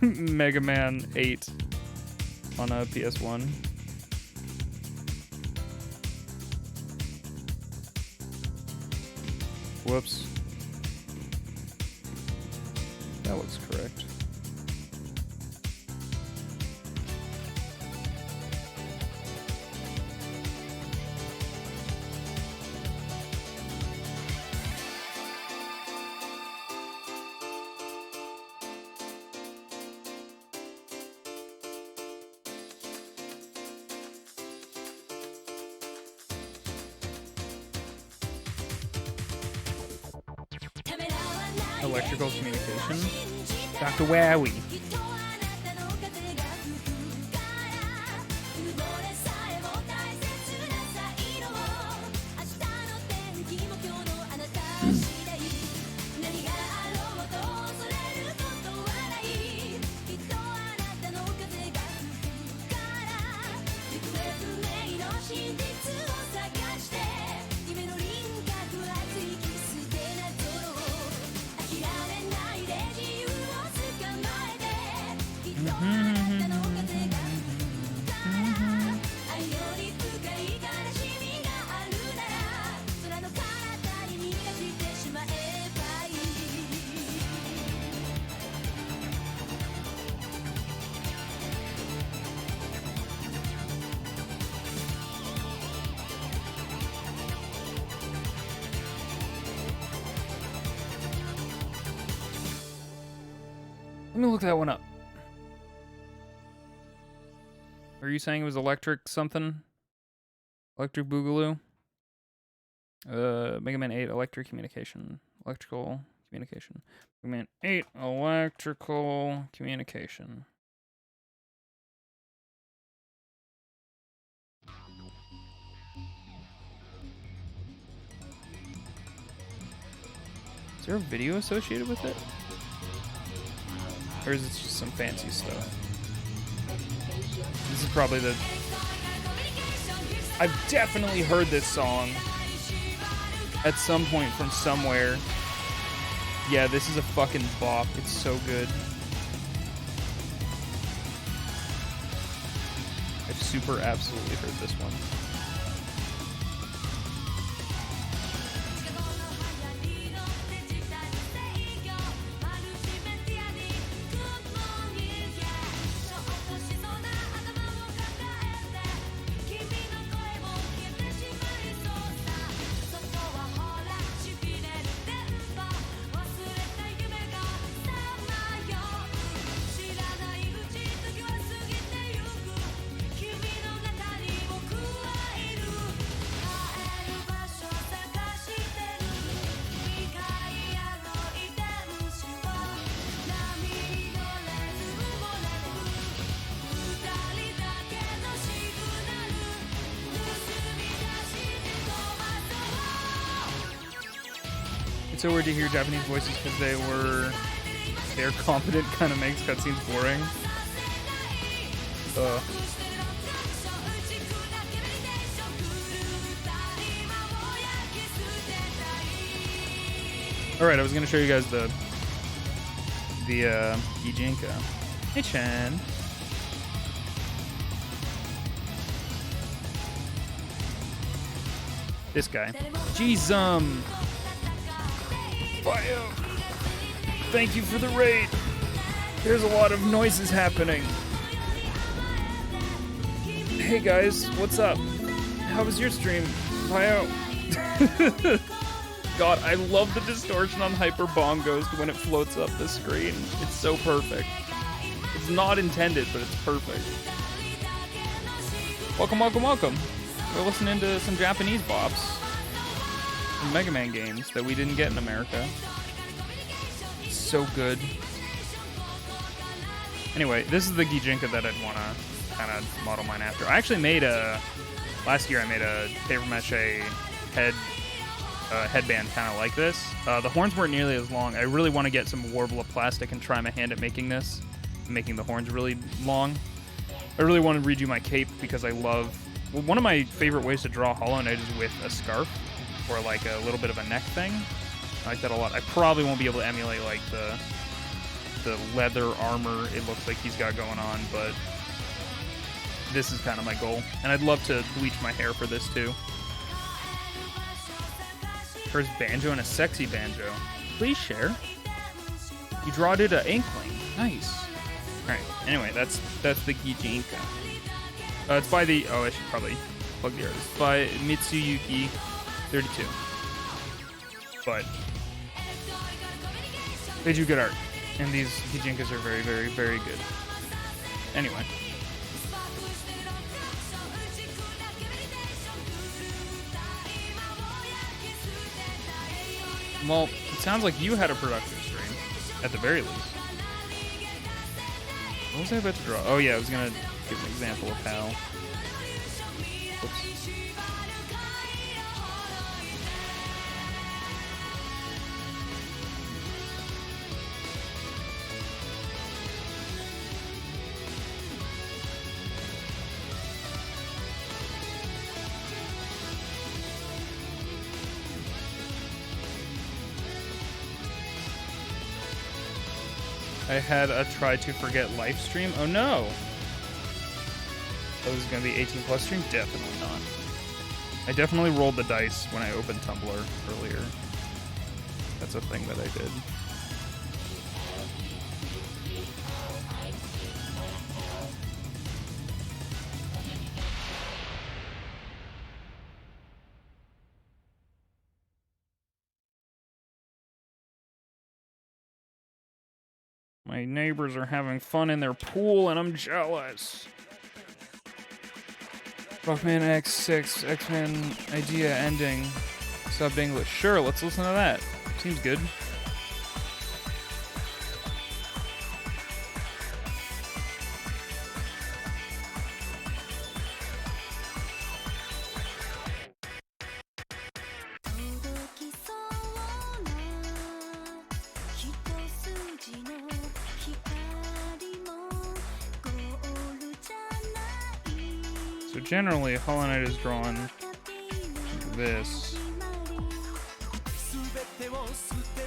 Mega Man 8 on a PS1. Whoops. That looks correct. Electrical communication. Dr. Wowie. Let me look that one up. Are you saying it was electric something? Electric Boogaloo? Mega Man 8 electric communication. Electrical communication. Mega Man 8 electrical communication. Is there a video associated with it? Or is it just some fancy stuff? This is probably the... I've definitely heard this song at some point from somewhere. Yeah, this is a fucking bop. It's so good. I've super absolutely heard this one. It's so weird to hear Japanese voices because they're competent kind of makes cutscenes boring. Alright, I was gonna show you guys the Gijinka. Hey Chan. This guy. Jeez, thank you for the raid. There's a lot of noises happening. Hey guys, what's up? How was your stream? Bio. God, I love the distortion on Hyper Bongos when it floats up the screen. It's so perfect. It's not intended, but it's perfect. Welcome, welcome, welcome. We're listening to some Japanese bops. Some Mega Man games that we didn't get in America. So good. Anyway, this is the Gijinka that I'd want to kind of model mine after. I actually made last year I made a paper mache headband kind of like this. The horns weren't nearly as long. I really want to get some Warbler plastic and try my hand at making this, making the horns really long. I really want to redo my cape because I love, well, one of my favorite ways to draw Hollow Knight is with a scarf or like a little bit of a neck thing. I like that a lot. I probably won't be able to emulate like the leather armor it looks like he's got going on, but this is kind of my goal. And I'd love to bleach my hair for this too. First banjo and a sexy banjo. Please share. You drawed it a Inkling. Nice. Alright, anyway, that's the Gijinka. It's by the, I should probably plug the artist. It's by Mitsuyuki32. But they do good art. And these Gijinkas are very, very, very good. Anyway. Well, it sounds like you had a productive stream, at the very least. What was I about to draw? Oh yeah, I was gonna give an example of how... Whoops. I had a try to forget live stream. Oh no! Oh, this is gonna be 18 plus stream? Definitely not. I definitely rolled the dice when I opened Tumblr earlier. That's a thing that I did. My neighbors are having fun in their pool, and I'm jealous. Rockman X6, X-Men idea ending. Subbed English. Sure, let's listen to that. Seems good. So generally, Hollow Knight is drawn like this.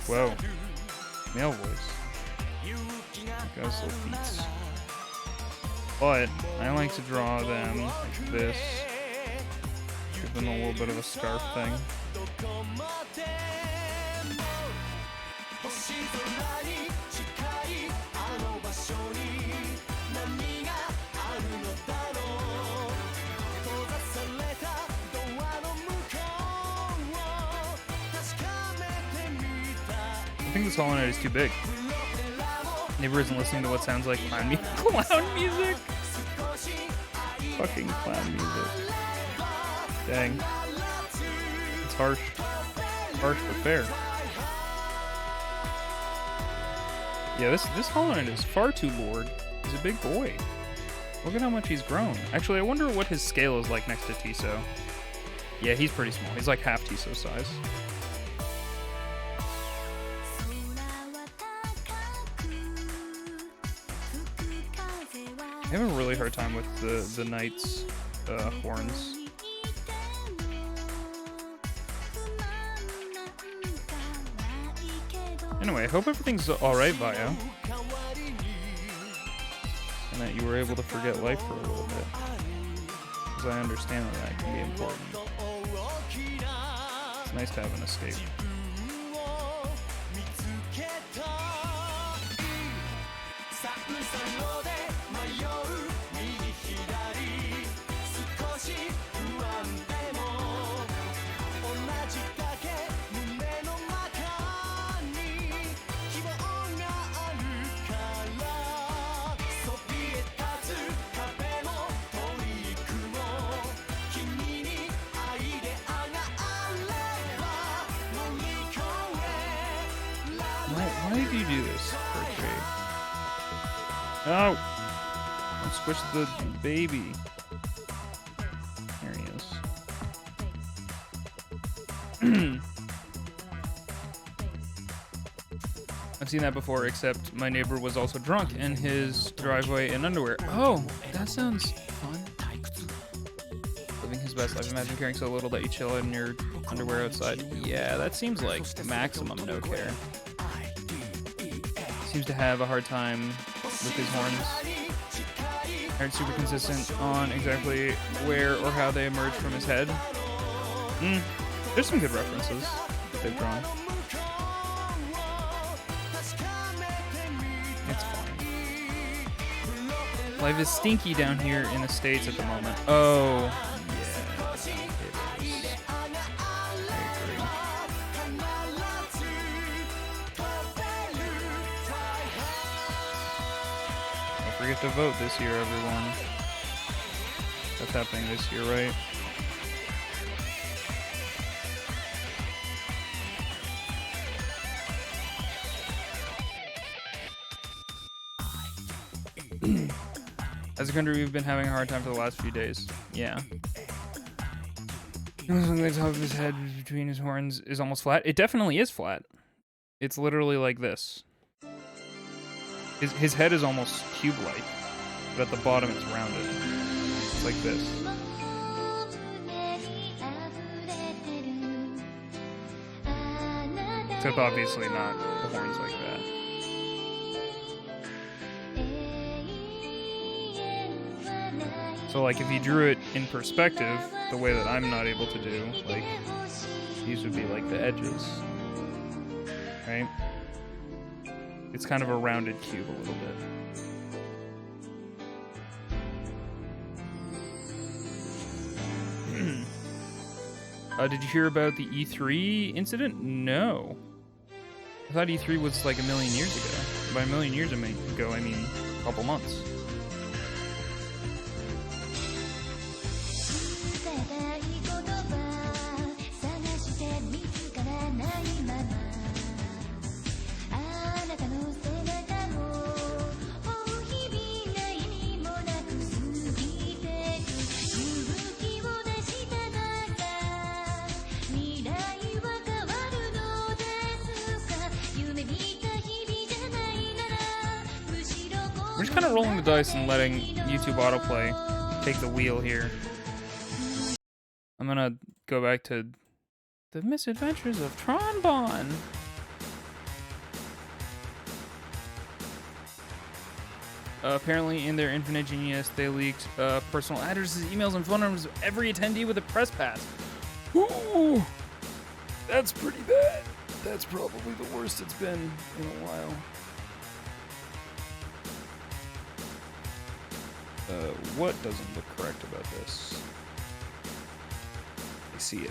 Whoa. Male voice. Guys little feet. But I like to draw them like this. Give them a little bit of a scarf thing. I think this Hollow Knight is too big. Neighbor isn't listening to what sounds like clown music. Fucking clown music. Dang. It's harsh. Harsh but fair. Yeah, this Hollow Knight is far too lord. He's a big boy. Look at how much he's grown. Actually, I wonder what his scale is like next to Tiso. Yeah, he's pretty small. He's like half Tiso's size. I have a really hard time with the knight's horns. Anyway, I hope everything's alright, Vio. And that you were able to forget life for a little bit. Because I understand that can be important. It's nice to have an escape. Why did you do this, Bertrand? Oh! Don't squish the baby. There he is. I've seen that before, except my neighbor was also drunk in his driveway in underwear. Oh, that sounds fun. Living his best life. Imagine caring so little that you chill in your underwear outside. Yeah, that seems like maximum no care. Seems to have a hard time with his horns. Aren't super consistent on exactly where or how they emerge from his head. There's some good references that they've drawn. It's fine. Life is stinky down here in the States at the moment. Oh, yeah, it is. I agree. Don't forget to vote this year, everyone. That's happening this year, right? As a country, we've been having a hard time for the last few days. Yeah. The top of his head between his horns is almost flat. It definitely is flat. It's literally like this. His head is almost cube-like, but at the bottom it's rounded. It's like this. Except obviously not the horns like that. So like if you drew it in perspective, the way that I'm not able to do, like these would be like the edges, right? It's kind of a rounded cube a little bit. Did you hear about the E3 incident? No. I thought E3 was like a million years ago. By a million years ago, I mean a couple months. We're just kind of rolling the dice and letting YouTube autoplay take the wheel here. I'm gonna go back to the misadventures of Tronbon. Apparently, in their infinite genius, they leaked personal addresses, emails, and phone numbers of every attendee with a press pass. Ooh, that's pretty bad. That's probably the worst it's been in a while. What doesn't look correct about this? I see it.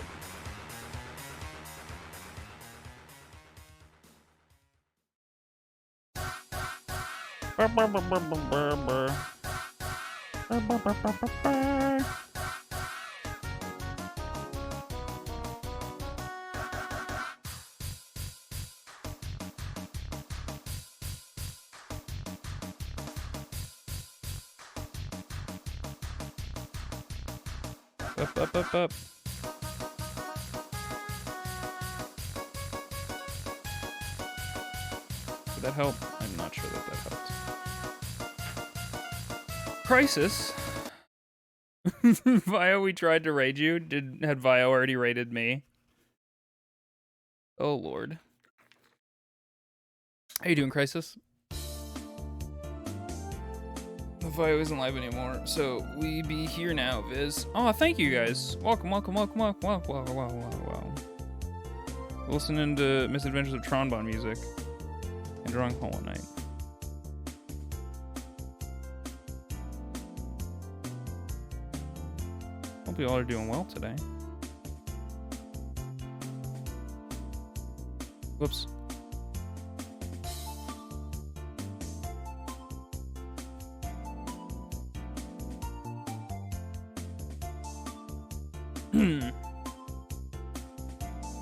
Up. Did that help? I'm not sure that helped. Crisis. Vio, we tried to raid you. Had Vio already raided me? Oh lord. How you doing, Crisis? Vio isn't live anymore, so we be here now, Viz. Oh, thank you guys. Welcome. Listening to Misadventures of Tronbon music and drawing Hollow Knight. Hope you all are doing well today. Whoops.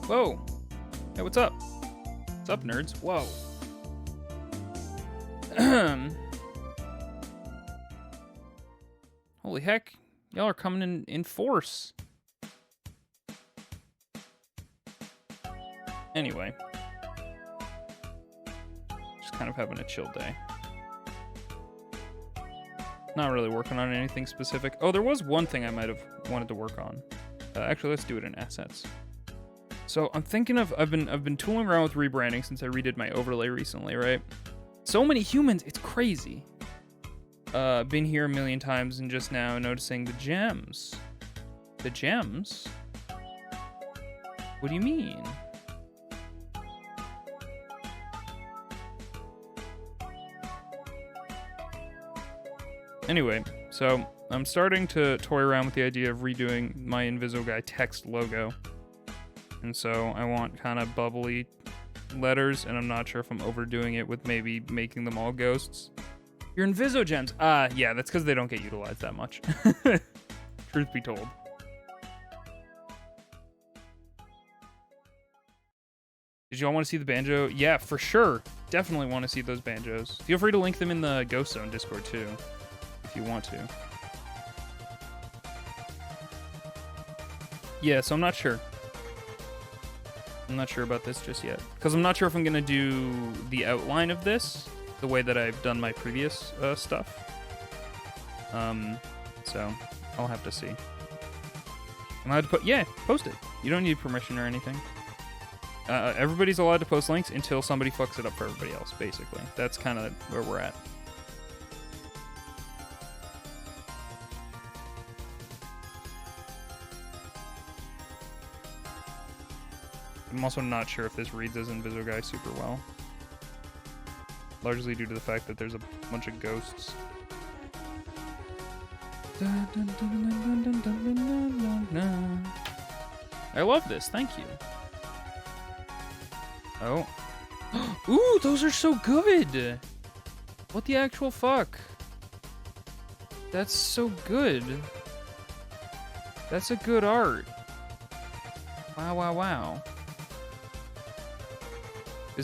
Whoa. Hey, what's up? What's up, nerds? Whoa. Holy heck. Y'all are coming in force. Anyway. Just kind of having a chill day. Not really working on anything specific. Oh, there was one thing I might have wanted to work on. Actually, let's do it in assets. So I'm thinking of, I've been tooling around with rebranding since I redid my overlay recently, right? So many humans, it's crazy. Been here a million times and just now noticing the gems. The gems? What do you mean? Anyway, so I'm starting to toy around with the idea of redoing my Inviso Guy text logo. And so I want kind of bubbly letters, and I'm not sure if I'm overdoing it with maybe making them all ghosts. Your Inviso gems. Yeah, that's because they don't get utilized that much. Truth be told. Did y'all want to see the banjo? Yeah, for sure. Definitely want to see those banjos. Feel free to link them in the Ghost Zone Discord too, if you want to. Yeah, so I'm not sure. I'm not sure about this just yet. Because I'm not sure if I'm going to do the outline of this the way that I've done my previous stuff. So I'll have to see. I'm allowed to put... Yeah, post it. You don't need permission or anything. Everybody's allowed to post links until somebody fucks it up for everybody else, basically. That's kind of where we're at. I'm also not sure if this reads as Inviso Guy super well. Largely due to the fact that there's a bunch of ghosts. I love this, thank you. Oh. Ooh, those are so good! What the actual fuck? That's so good. That's a good art. Wow, wow, wow.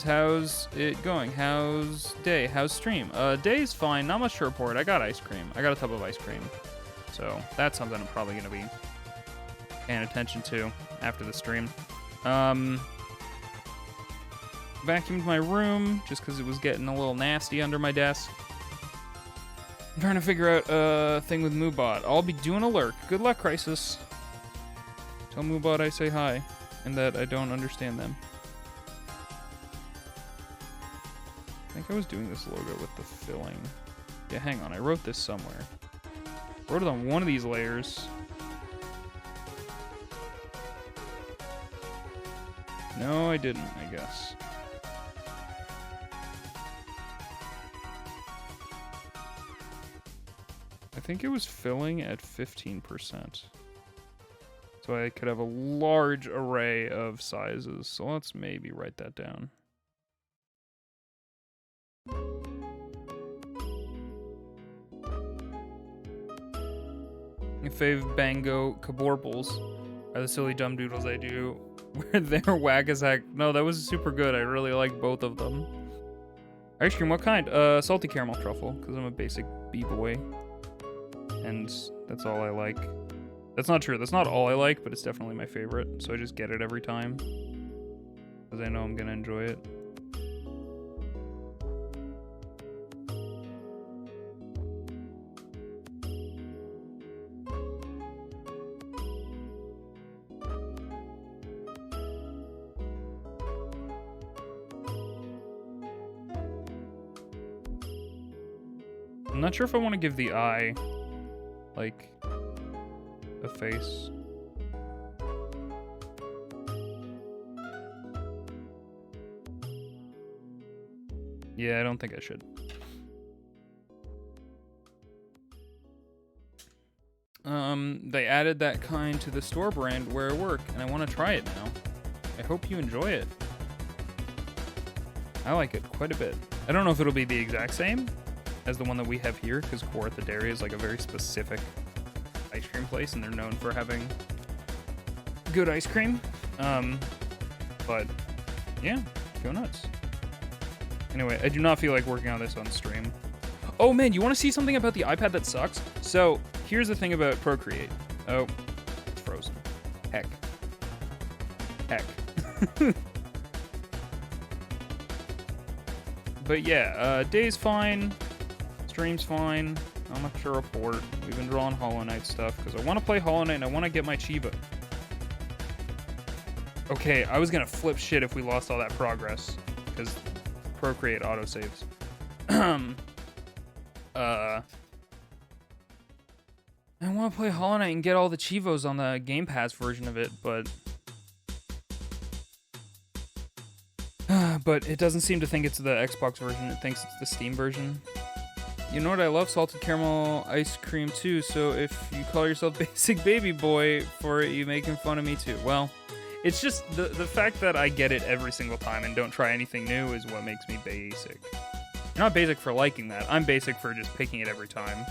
How's it going? How's day? How's stream? Day's fine. Not much to report. I got ice cream. I got a tub of ice cream. So that's something I'm probably going to be paying attention to after the stream. Vacuumed my room just because it was getting a little nasty under my desk. I'm trying to figure out a thing with Moobot. I'll be doing a lurk. Good luck, Crisis. Tell Moobot I say hi and that I don't understand them. I think I was doing this logo with the filling. Yeah, hang on. I wrote this somewhere. Wrote it on one of these layers. No, I didn't, I guess. I think it was filling at 15%. So I could have a large array of sizes. So let's maybe write that down. Fave Bango Kaborbles are the silly dumb doodles I do where they're whack as heck. No, that was super good. I really like both of them. Ice cream, what kind? Salty caramel truffle, because I'm a basic b-boy. And that's all I like. That's not true. That's not all I like, but it's definitely my favorite. So I just get it every time. Because I know I'm going to enjoy it. I'm not sure if I want to give the eye, like, a face. Yeah, I don't think I should. They added that kind to the store brand where I work, and I want to try it now. I hope you enjoy it. I like it quite a bit. I don't know if it'll be the exact same as the one that we have here, because Kawartha Dairy is like a very specific ice cream place, and they're known for having good ice cream. But yeah, go nuts. Anyway, I do not feel like working on this on stream. Oh man, you want to see something about the iPad that sucks? So here's the thing about Procreate. Oh, it's frozen. Heck. But yeah, day's fine. Stream's fine. Not much to report. We've been drawing Hollow Knight stuff because I want to play Hollow Knight and I want to get my Chiba. Okay, I was gonna flip shit if we lost all that progress because Procreate autosaves. I want to play Hollow Knight and get all the Chivos on the Game Pass version of it, but it doesn't seem to think it's the Xbox version. It thinks it's the Steam version. You know what I love? Salted caramel ice cream too, so if you call yourself Basic Baby Boy for it, you making fun of me too. Well, it's just the fact that I get it every single time and don't try anything new is what makes me basic. You're not basic for liking that. I'm basic for just picking it every time.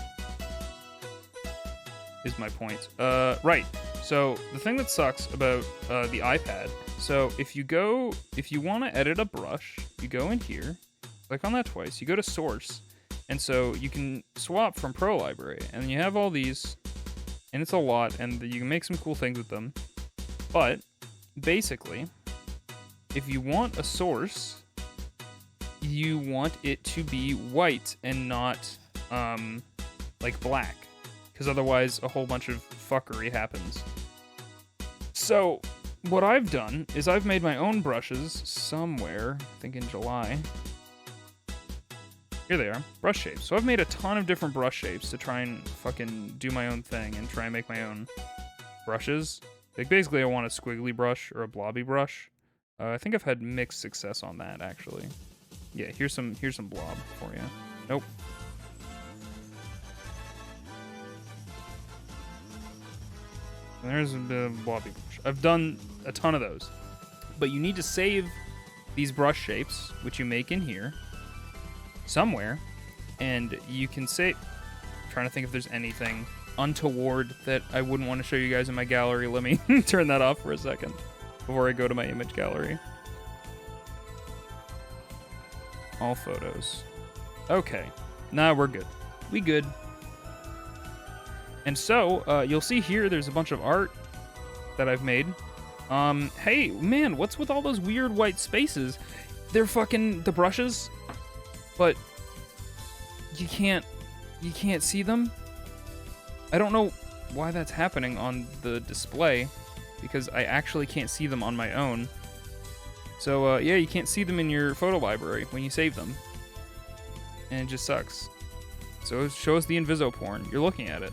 Is my point. Right. So the thing that sucks about the iPad, so if you want to edit a brush, you go in here, click on that twice, you go to source, and so you can swap from Pro Library, and you have all these, and it's a lot, and you can make some cool things with them. But basically, if you want a source, you want it to be white and not like black, because otherwise a whole bunch of fuckery happens. So what I've done is I've made my own brushes somewhere, I think in July. Here they are, brush shapes. So I've made a ton of different brush shapes to try and fucking do my own thing and try and make my own brushes. Like basically I want a squiggly brush or a blobby brush. I think I've had mixed success on that actually. Yeah, here's some blob for you. Nope. And there's a bit of blobby brush. I've done a ton of those. But you need to save these brush shapes, which you make in here, somewhere, and you can save... I'm trying to think if there's anything untoward that I wouldn't want to show you guys in my gallery. Let me turn that off for a second before I go to my image gallery. All photos. Okay, now we're good. We good. And so, you'll see here there's a bunch of art that I've made. Hey, man, what's with all those weird white spaces? They're fucking the brushes, but you can't see them. I don't know why that's happening on the display, because I actually can't see them on my own. So, yeah, you can't see them in your photo library when you save them. And it just sucks. So it shows the Inviso porn. You're looking at it.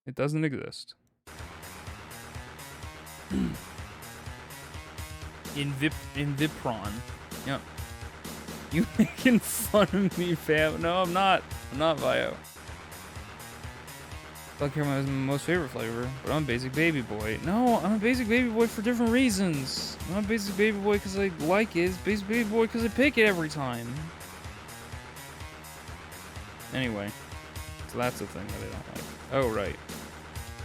It doesn't exist. Invipron. Yep. You making fun of me, fam? No, I'm not. I'm not Vio. Black caramel is my most favorite flavor, but I'm a basic baby boy. No, I'm a basic baby boy for different reasons. I'm not a basic baby boy because I like it. It's basic baby boy because I pick it every time. Anyway, so that's the thing that I don't like. Oh, right.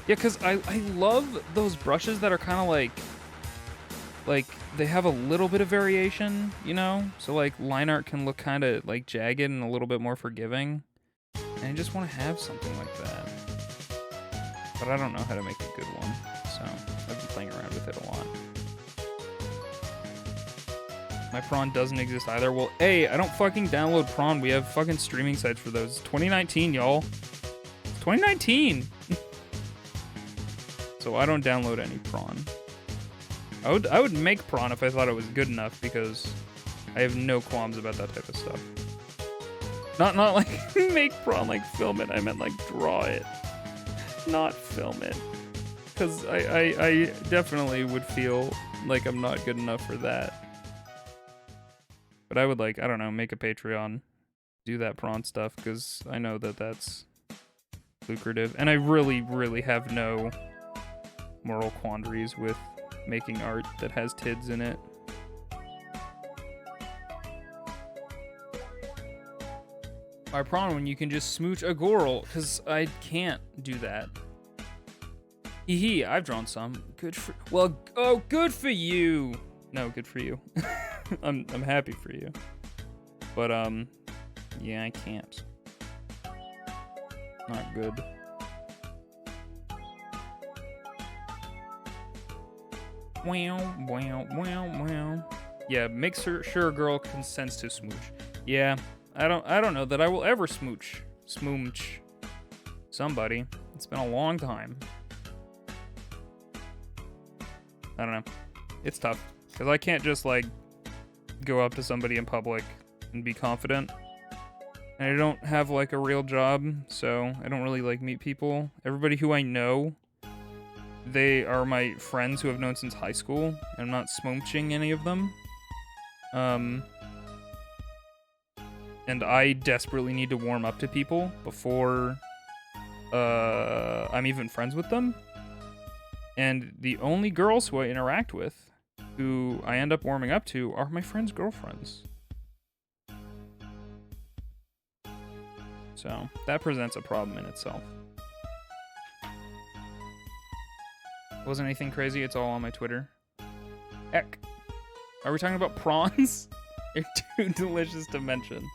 Yeah, because I love those brushes that are kind of like, they have a little bit of variation, you know? So, like, line art can look kind of, like, jagged and a little bit more forgiving. And I just want to have something like that. But I don't know how to make a good one, so I've been playing around with it a lot. My prawn doesn't exist either. Well, hey, I don't fucking download prawn. We have fucking streaming sites for those. 2019, y'all. 2019! So I don't download any prawn. I would make prawn if I thought it was good enough, because I have no qualms about that type of stuff. Not like make prawn, like film it. I meant like draw it. Not film it. Because I definitely would feel like I'm not good enough for that. But I would, like, I don't know, make a Patreon, do that prawn stuff, because I know that that's lucrative. And I really, really have no moral quandaries with making art that has tids in it. My prawn when you can just smooch a Goral, because I can't do that. Hee hee, I've drawn some. Good for... Well, oh, good for you! No, good for you. I'm happy for you. But, yeah, I can't. Not good. Wow, wow, wow, wow. Yeah, make sure a girl consents to smooch. Yeah, I don't know that I will ever smooch somebody. It's been a long time. I don't know. It's tough because I can't just like go up to somebody in public and be confident. And I don't have like a real job, so I don't really like meet people. Everybody who I know, they are my friends who I've known since high school. I'm not smooching any of them. And I desperately need to warm up to people before I'm even friends with them. And the only girls who I interact with, who I end up warming up to, are my friends' girlfriends. So that presents a problem in itself. Wasn't anything crazy, it's all on my Twitter. Heck. Are we talking about prawns? They're too delicious to mention.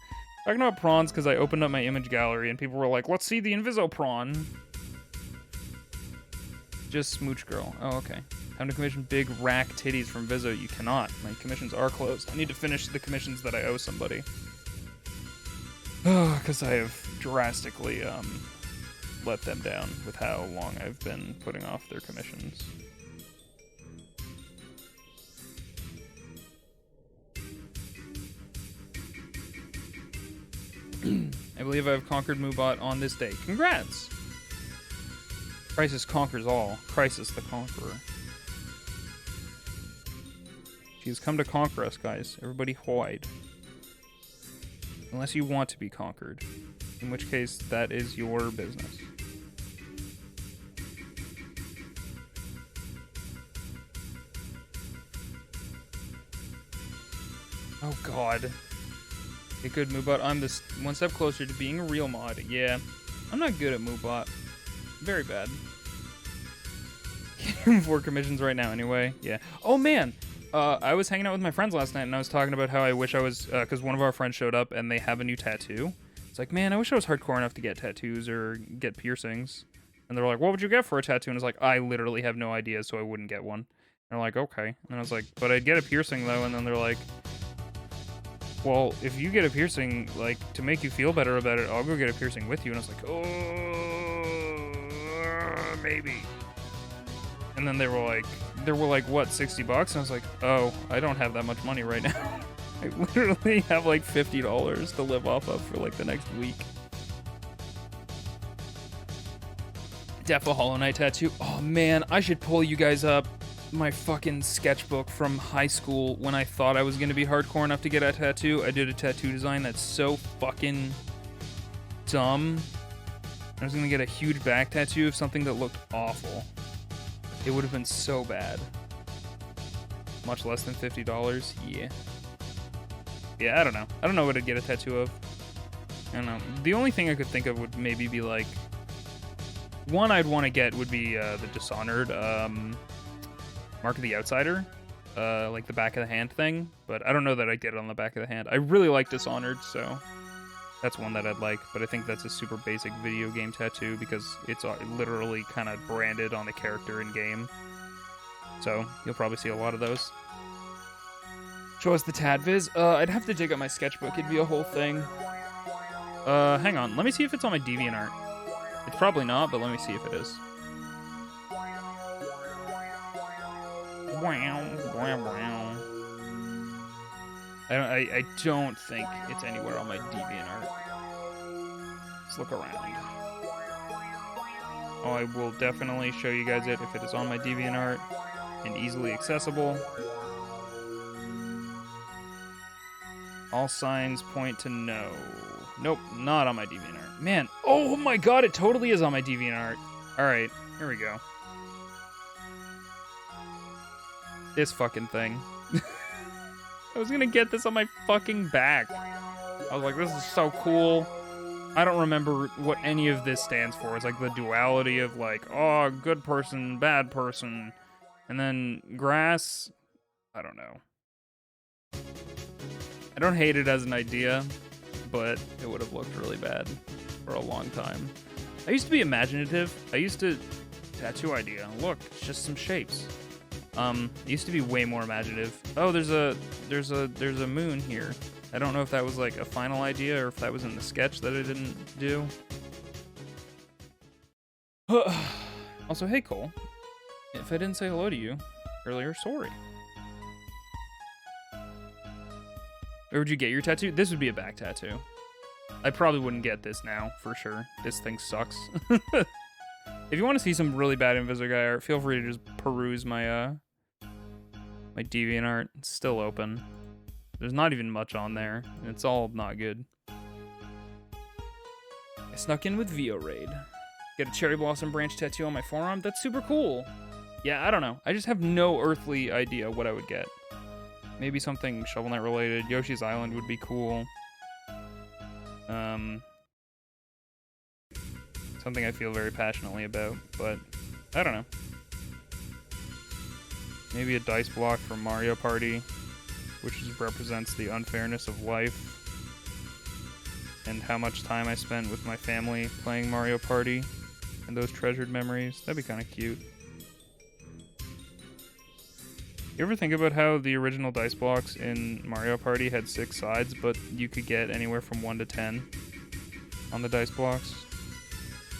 Talking about prawns because I opened up my image gallery and people were like, let's see the Inviso prawn. Just smooch girl. Oh, okay. Time to commission big rack titties from Viso. You cannot. My commissions are closed. I need to finish the commissions that I owe somebody. Oh, because I have drastically let them down with how long I've been putting off their commissions. I believe I've conquered Moobot on this day. Congrats! Crisis conquers all. Crisis the Conqueror. She has come to conquer us, guys. Everybody hide. Unless you want to be conquered. In which case, that is your business. Oh god. Okay, good, Moobot. I'm this one step closer to being a real mod. Yeah. I'm not good at Moobot. Very bad. Getting 4 commissions right now anyway. Yeah. Oh man! I was hanging out with my friends last night and I was talking about how I wish I was, because one of our friends showed up and they have a new tattoo. It's like, man, I wish I was hardcore enough to get tattoos or get piercings. And they're like, what would you get for a tattoo? And it's like, I literally have no idea, so I wouldn't get one. And they're like, okay. And I was like, but I'd get a piercing though. And then they're like, well, if you get a piercing, like, to make you feel better about it, I'll go get a piercing with you. And I was like, oh, maybe. And then they were like, what, $60? And I was like, oh, I don't have that much money right now. I literally have like $50 to live off of for like the next week. Defo Hollow Knight tattoo. Oh man, I should pull you guys up my fucking sketchbook from high school when I thought I was gonna be hardcore enough to get a tattoo. I did a tattoo design that's so fucking dumb. I was gonna get a huge back tattoo of something that looked awful. It would have been so bad. Much less than $50. Yeah. Yeah, I don't know. I don't know what I'd get a tattoo of. I don't know. The only thing I could think of would maybe be like... One I'd want to get would be the Dishonored Mark of the Outsider. Like the back of the hand thing. But I don't know that I'd get it on the back of the hand. I really like Dishonored, so... That's one that I'd like, but I think that's a super basic video game tattoo because it's literally kind of branded on the character in game. So you'll probably see a lot of those. Show us the Tadviz. I'd have to dig up my sketchbook. It'd be a whole thing. Hang on. Let me see if it's on my DeviantArt. It's probably not, but let me see if it is. Wow, wow, wow. I don't think it's anywhere on my DeviantArt. Let's look around. Oh, I will definitely show you guys it if it is on my DeviantArt and easily accessible. All signs point to no. Nope, not on my DeviantArt. Man, oh my god, it totally is on my DeviantArt. Alright, here we go. This fucking thing. I was gonna get this on my fucking back. I was like, this is so cool. I don't remember what any of this stands for. It's like the duality of like, oh, good person, bad person. And then grass, I don't know. I don't hate it as an idea, but it would have looked really bad for a long time. I used to be imaginative. I used to tattoo idea. Look, it's just some shapes. I used to be way more imaginative. Oh, there's a moon here. I don't know if that was like a final idea or if that was in the sketch that I didn't do. Also, hey Cole, if I didn't say hello to you earlier, sorry. Where would you get your tattoo? This would be a back tattoo. I probably wouldn't get this now, for sure. This thing sucks. If you want to see some really bad Invisiguy art, feel free to just peruse my my DeviantArt. It's still open. There's not even much on there. It's all not good. I snuck in with Vio Raid. Get a cherry blossom branch tattoo on my forearm. That's super cool. Yeah, I don't know. I just have no earthly idea what I would get. Maybe something Shovel Knight related. Yoshi's Island would be cool. Something I feel very passionately about, but I don't know. Maybe a dice block from Mario Party, which represents the unfairness of life and how much time I spent with my family playing Mario Party and those treasured memories. That'd be kind of cute. You ever think about how the original dice blocks in Mario Party had 6 sides, but you could get anywhere from 1 to 10 on the dice blocks?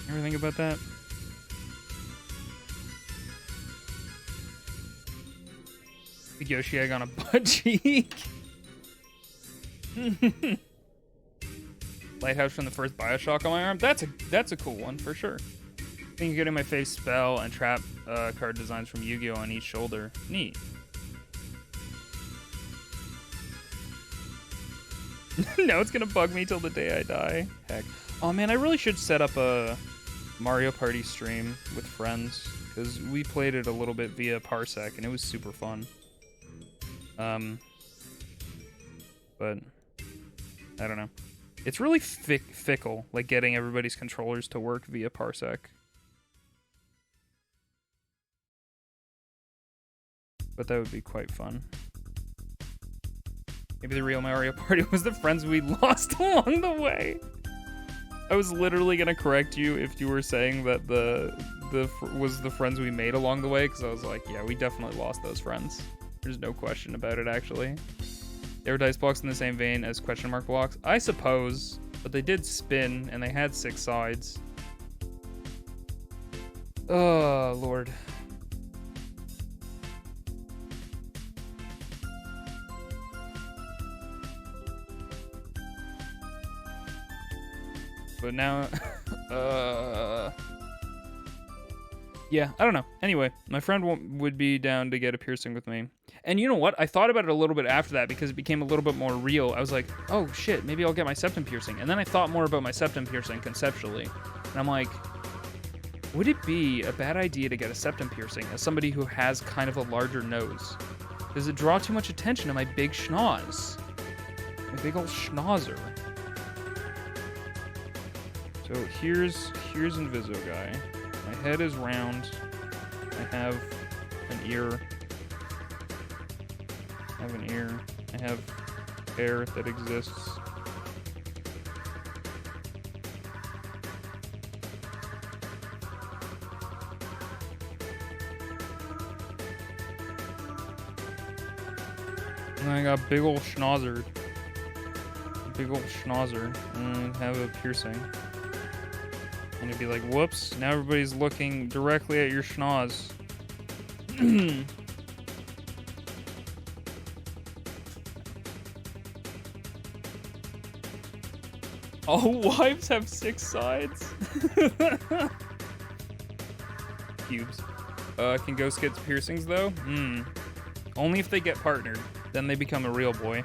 You ever think about that? Big Yoshi egg on a butt cheek. Lighthouse from the first Bioshock on my arm. That's a cool one for sure. I think you're getting my face spell and trap card designs from Yu-Gi-Oh on each shoulder. Neat. No, it's gonna bug me till the day I die. Heck. Oh man, I really should set up a Mario Party stream with friends, because we played it a little bit via Parsec and it was super fun. But I don't know. It's really fickle, like getting everybody's controllers to work via Parsec. But that would be quite fun. Maybe the real Mario Party was the friends we lost along the way. I was literally gonna correct you if you were saying that was the friends we made along the way, because I was like, yeah, we definitely lost those friends. There's no question about it, actually. They were dice blocks in the same vein as question mark blocks, I suppose, but they did spin and they had 6 sides. Oh, Lord. But now, yeah, I don't know. Anyway, my friend would be down to get a piercing with me. And you know what? I thought about it a little bit after that because it became a little bit more real. I was like, oh shit, maybe I'll get my septum piercing. And then I thought more about my septum piercing conceptually. And I'm like, would it be a bad idea to get a septum piercing as somebody who has kind of a larger nose? Does it draw too much attention to my big schnoz? My big old schnauzer. So here's Invisiguy. My head is round. I have an ear. I have an ear. I have hair that exists. And I got big ol' schnauzer. Big ol' schnauzer. And have a piercing. And it'd be like, whoops, now everybody's looking directly at your schnoz. All wives have 6 sides? Cubes. Can ghosts get piercings, though? Only if they get partnered. Then they become a real boy.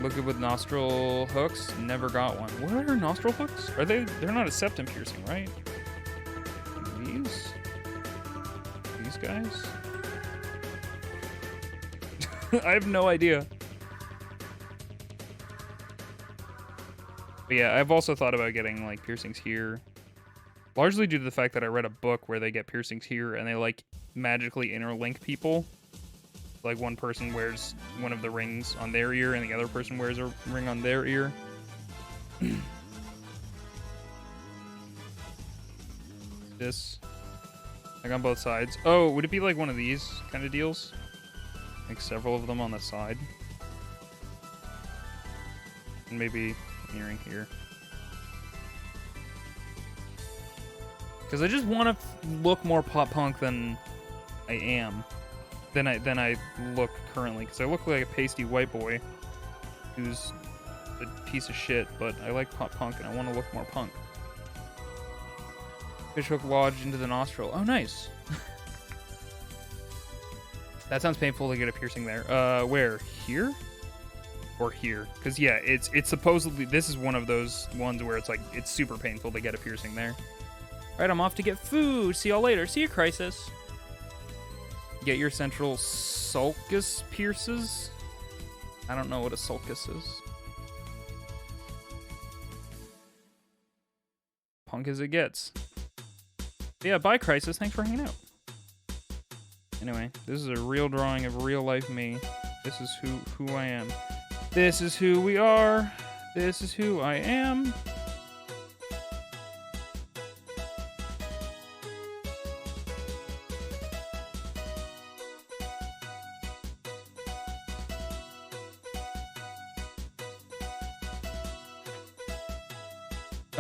Look good with nostril hooks. Never got one. What are nostril hooks? Are they? They're not a septum piercing, right? These guys? I have no idea. But yeah, I've also thought about getting like piercings here. Largely due to the fact that I read a book where they get piercings here and they like magically interlink people. Like one person wears one of the rings on their ear and the other person wears a ring on their ear. this. Like on both sides. Oh, would it be like one of these kind of deals? Like several of them on the side. And maybe nearing here. Because I just want to look more pop punk than I am. Than I look currently. Because I look like a pasty white boy who's a piece of shit, but I like pop punk and I want to look more punk. Fishhook lodged into the nostril. Oh, nice. That sounds painful to get a piercing there. Where? Here? Or here? Because, yeah, it's supposedly... This is one of those ones where it's, like, it's super painful to get a piercing there. Alright, I'm off to get food. See y'all later. See you, Crisis. Get your central sulcus pierces? I don't know what a sulcus is. Punk as it gets. Yeah, bye, Crisis. Thanks for hanging out. Anyway, this is a real drawing of real-life me. This is who I am. This is who we are. This is who I am.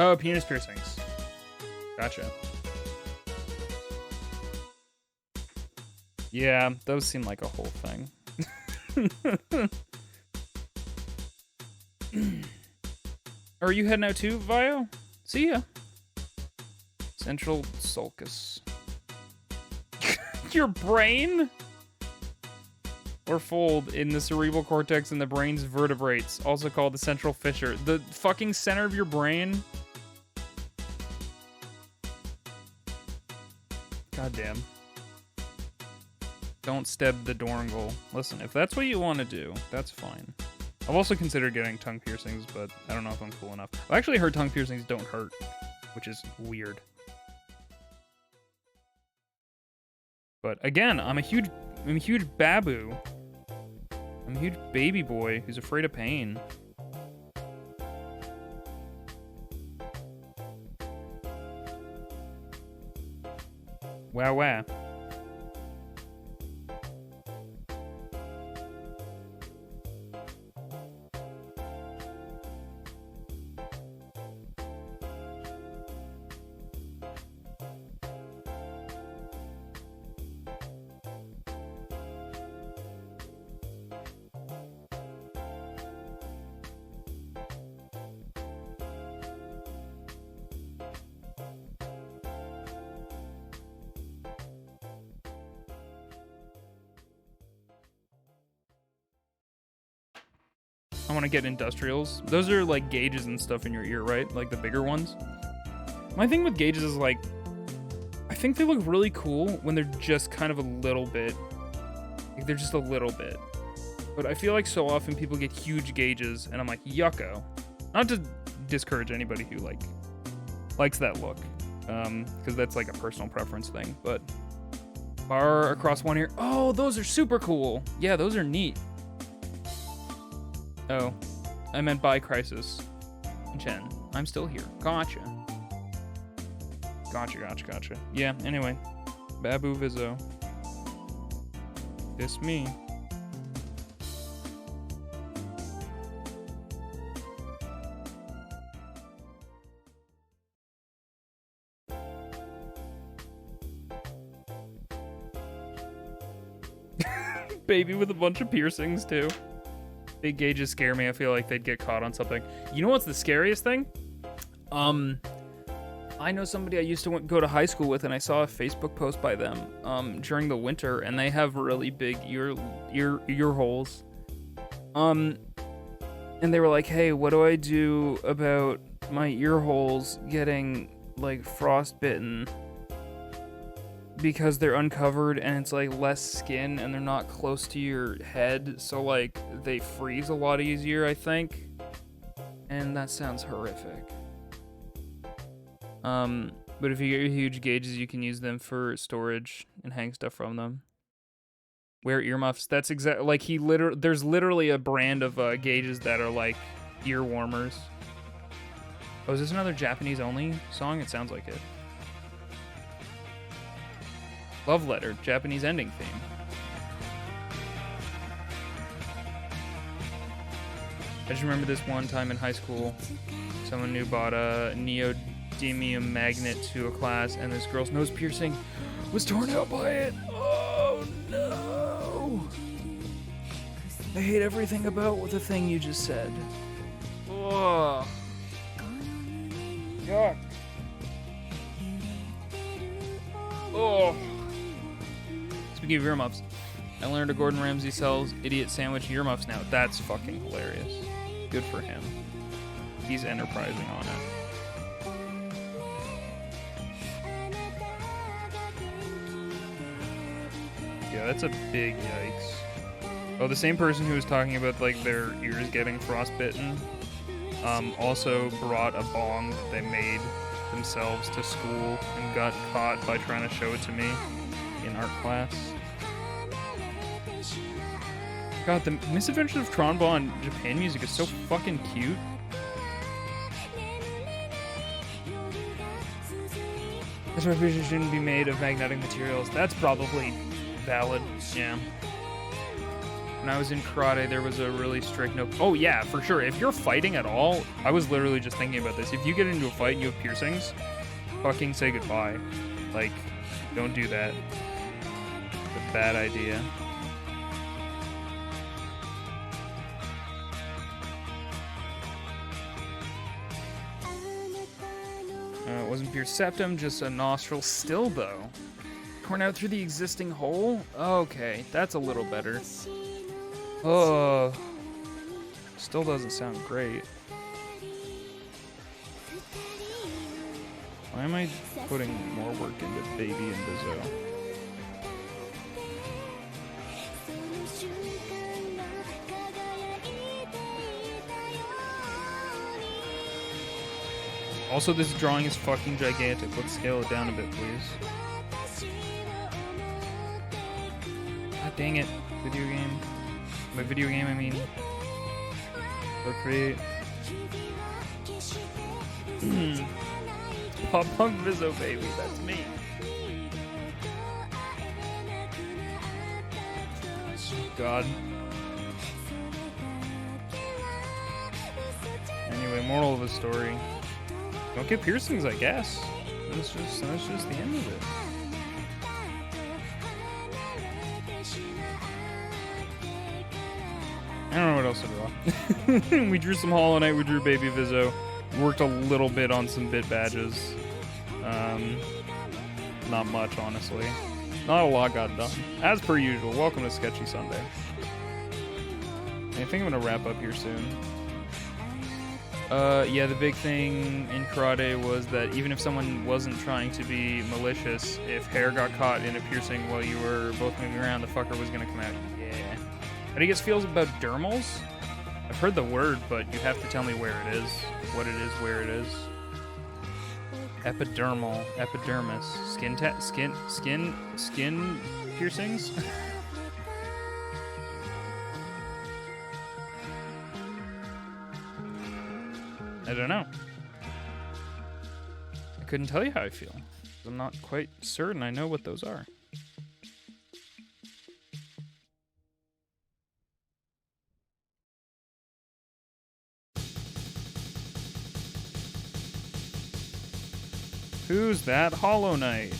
Oh, penis piercings. Gotcha. Yeah, those seem like a whole thing. Are you heading out too, Vio? See ya. Central sulcus. Your brain? Or fold in the cerebral cortex and the brain's vertebrates, also called the central fissure. The fucking center of your brain? Goddamn. Don't steb the Dorngle. Listen, if that's what you want to do, that's fine. I've also considered getting tongue piercings, but I don't know if I'm cool enough. I've actually heard tongue piercings don't hurt, which is weird. But again, I'm a huge babu. I'm a huge baby boy who's afraid of pain. Wow, wow. I want to get industrials. Those are like gauges and stuff in your ear, right? Like the bigger ones. My thing with gauges is like, I think they look really cool when they're just kind of a little bit. Like they're just a little bit. But I feel like so often people get huge gauges and I'm like, yucko. Not to discourage anybody who like likes that look. Because that's like a personal preference thing. But bar across one ear. Oh, those are super cool. Yeah, those are neat. Oh, I meant by Crisis. Chen, I'm still here. Gotcha. Gotcha. Yeah, anyway. Babu Vizzo. This me. Baby with a bunch of piercings, too. Big gauges scare me. I feel like they'd get caught on something. You know what's the scariest thing? I know somebody I used to go to high school with, and I saw a Facebook post by them during the winter, and they have really big ear holes. And they were like, "Hey, what do I do about my ear holes getting like frostbitten? Because they're uncovered and it's like less skin and they're not close to your head, so like they freeze a lot easier, I think." And that sounds horrific. But if you get your huge gauges, you can use them for storage and hang stuff from them. Wear earmuffs. That's exactly like there's literally a brand of gauges that are like ear warmers. Oh, is this another Japanese only song? It sounds like it. Love letter, Japanese ending theme. I just remember this one time in high school, someone new bought a neodymium magnet to a class, and this girl's nose piercing was torn out by it. Oh no! I hate everything about the thing you just said. Ugh. Yuck. Oh. Speaking of earmuffs, I learned a Gordon Ramsay sells idiot sandwich earmuffs now. That's fucking hilarious. Good for him. He's enterprising on it. Yeah, that's a big yikes. Oh, the same person who was talking about like their ears getting frostbitten also brought a bong that they made themselves to school and got caught by trying to show it to me in art class. God, the Misadventures of Tronball in Japan music is so fucking cute. This revision shouldn't be made of magnetic materials. That's probably valid, yeah. When I was in karate, there was a really strict no... Oh, yeah, for sure. If you're fighting at all, I was literally just thinking about this. If you get into a fight and you have piercings, fucking say goodbye. Like, don't do that. It's a bad idea. It wasn't pure septum, just a nostril still, though. Torn out through the existing hole? Okay, that's a little better. Oh, still doesn't sound great. Why am I putting more work into Baby and Bizzo? Also, this drawing is fucking gigantic. Let's scale it down a bit, please. God dang it. Video game. By video game, I mean Procreate. Pop Punk Vizzo, baby. That's me. God. Anyway, moral of the story. Don't get piercings, I guess. That's just the end of it. I don't know what else to draw. We drew some Hollow Knight, we drew Baby Vizzo. Worked a little bit on some bit badges. Not much, honestly. Not a lot got done. As per usual, welcome to Sketchy Sunday. I think I'm gonna wrap up here soon. Yeah, the big thing in karate was that even if someone wasn't trying to be malicious, if hair got caught in a piercing while you were both moving around, the fucker was gonna come out. Yeah. How do you guys feel about dermals? I've heard the word, but you have to tell me where it is, what it is, where it is. Epidermal, epidermis, skin piercings. I don't know. I couldn't tell you how I feel. I'm not quite certain I know what those are. Who's that Hollow Knight?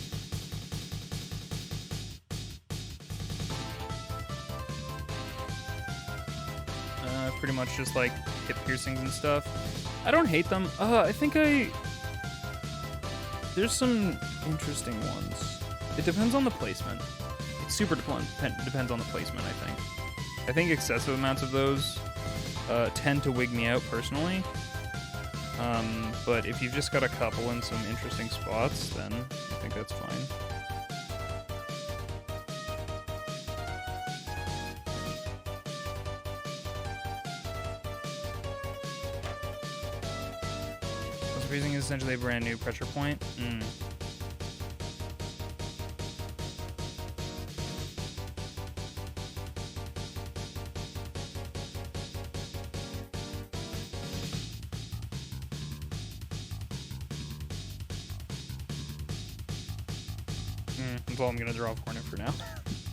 Pretty much just like hip piercings and stuff. I don't hate them. I think there's some interesting ones. It depends on the placement. It super depends on the placement, I think. I think excessive amounts of those tend to wig me out personally. But if you've just got a couple in some interesting spots, then I think that's fine. Freezing is essentially a brand new pressure point. That's all I'm gonna draw for it for now.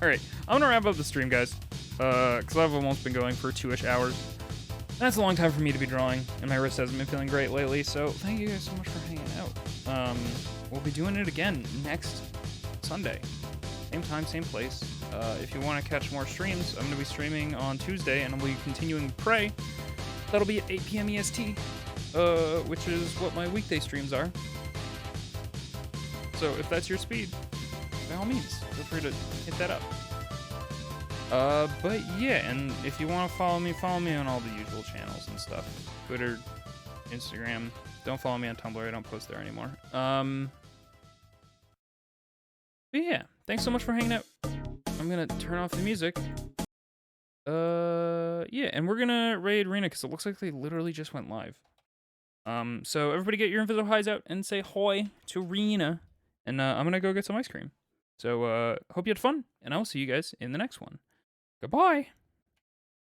All right, I'm gonna wrap up the stream, guys, because I've almost been going for 2-ish hours. That's a long time for me to be drawing, and my wrist hasn't been feeling great lately. So thank you guys so much for hanging out. We'll be doing it again next Sunday, same time, same place. If you want to catch more streams, I'm gonna be streaming on Tuesday, and I'll be continuing Prey. That'll be at 8 p.m. EST, which is what my weekday streams are. So if that's your speed, by all means, feel free to hit that up. But yeah, and if you want to follow me on all the usual channels and stuff. Twitter, Instagram. Don't follow me on Tumblr, I don't post there anymore. But yeah, thanks so much for hanging out. I'm gonna turn off the music. Yeah, and we're gonna raid Rena, because it looks like they literally just went live. So everybody get your invisible highs out and say hoy to Rena. And I'm gonna go get some ice cream. So hope you had fun, and I will see you guys in the next one. Goodbye!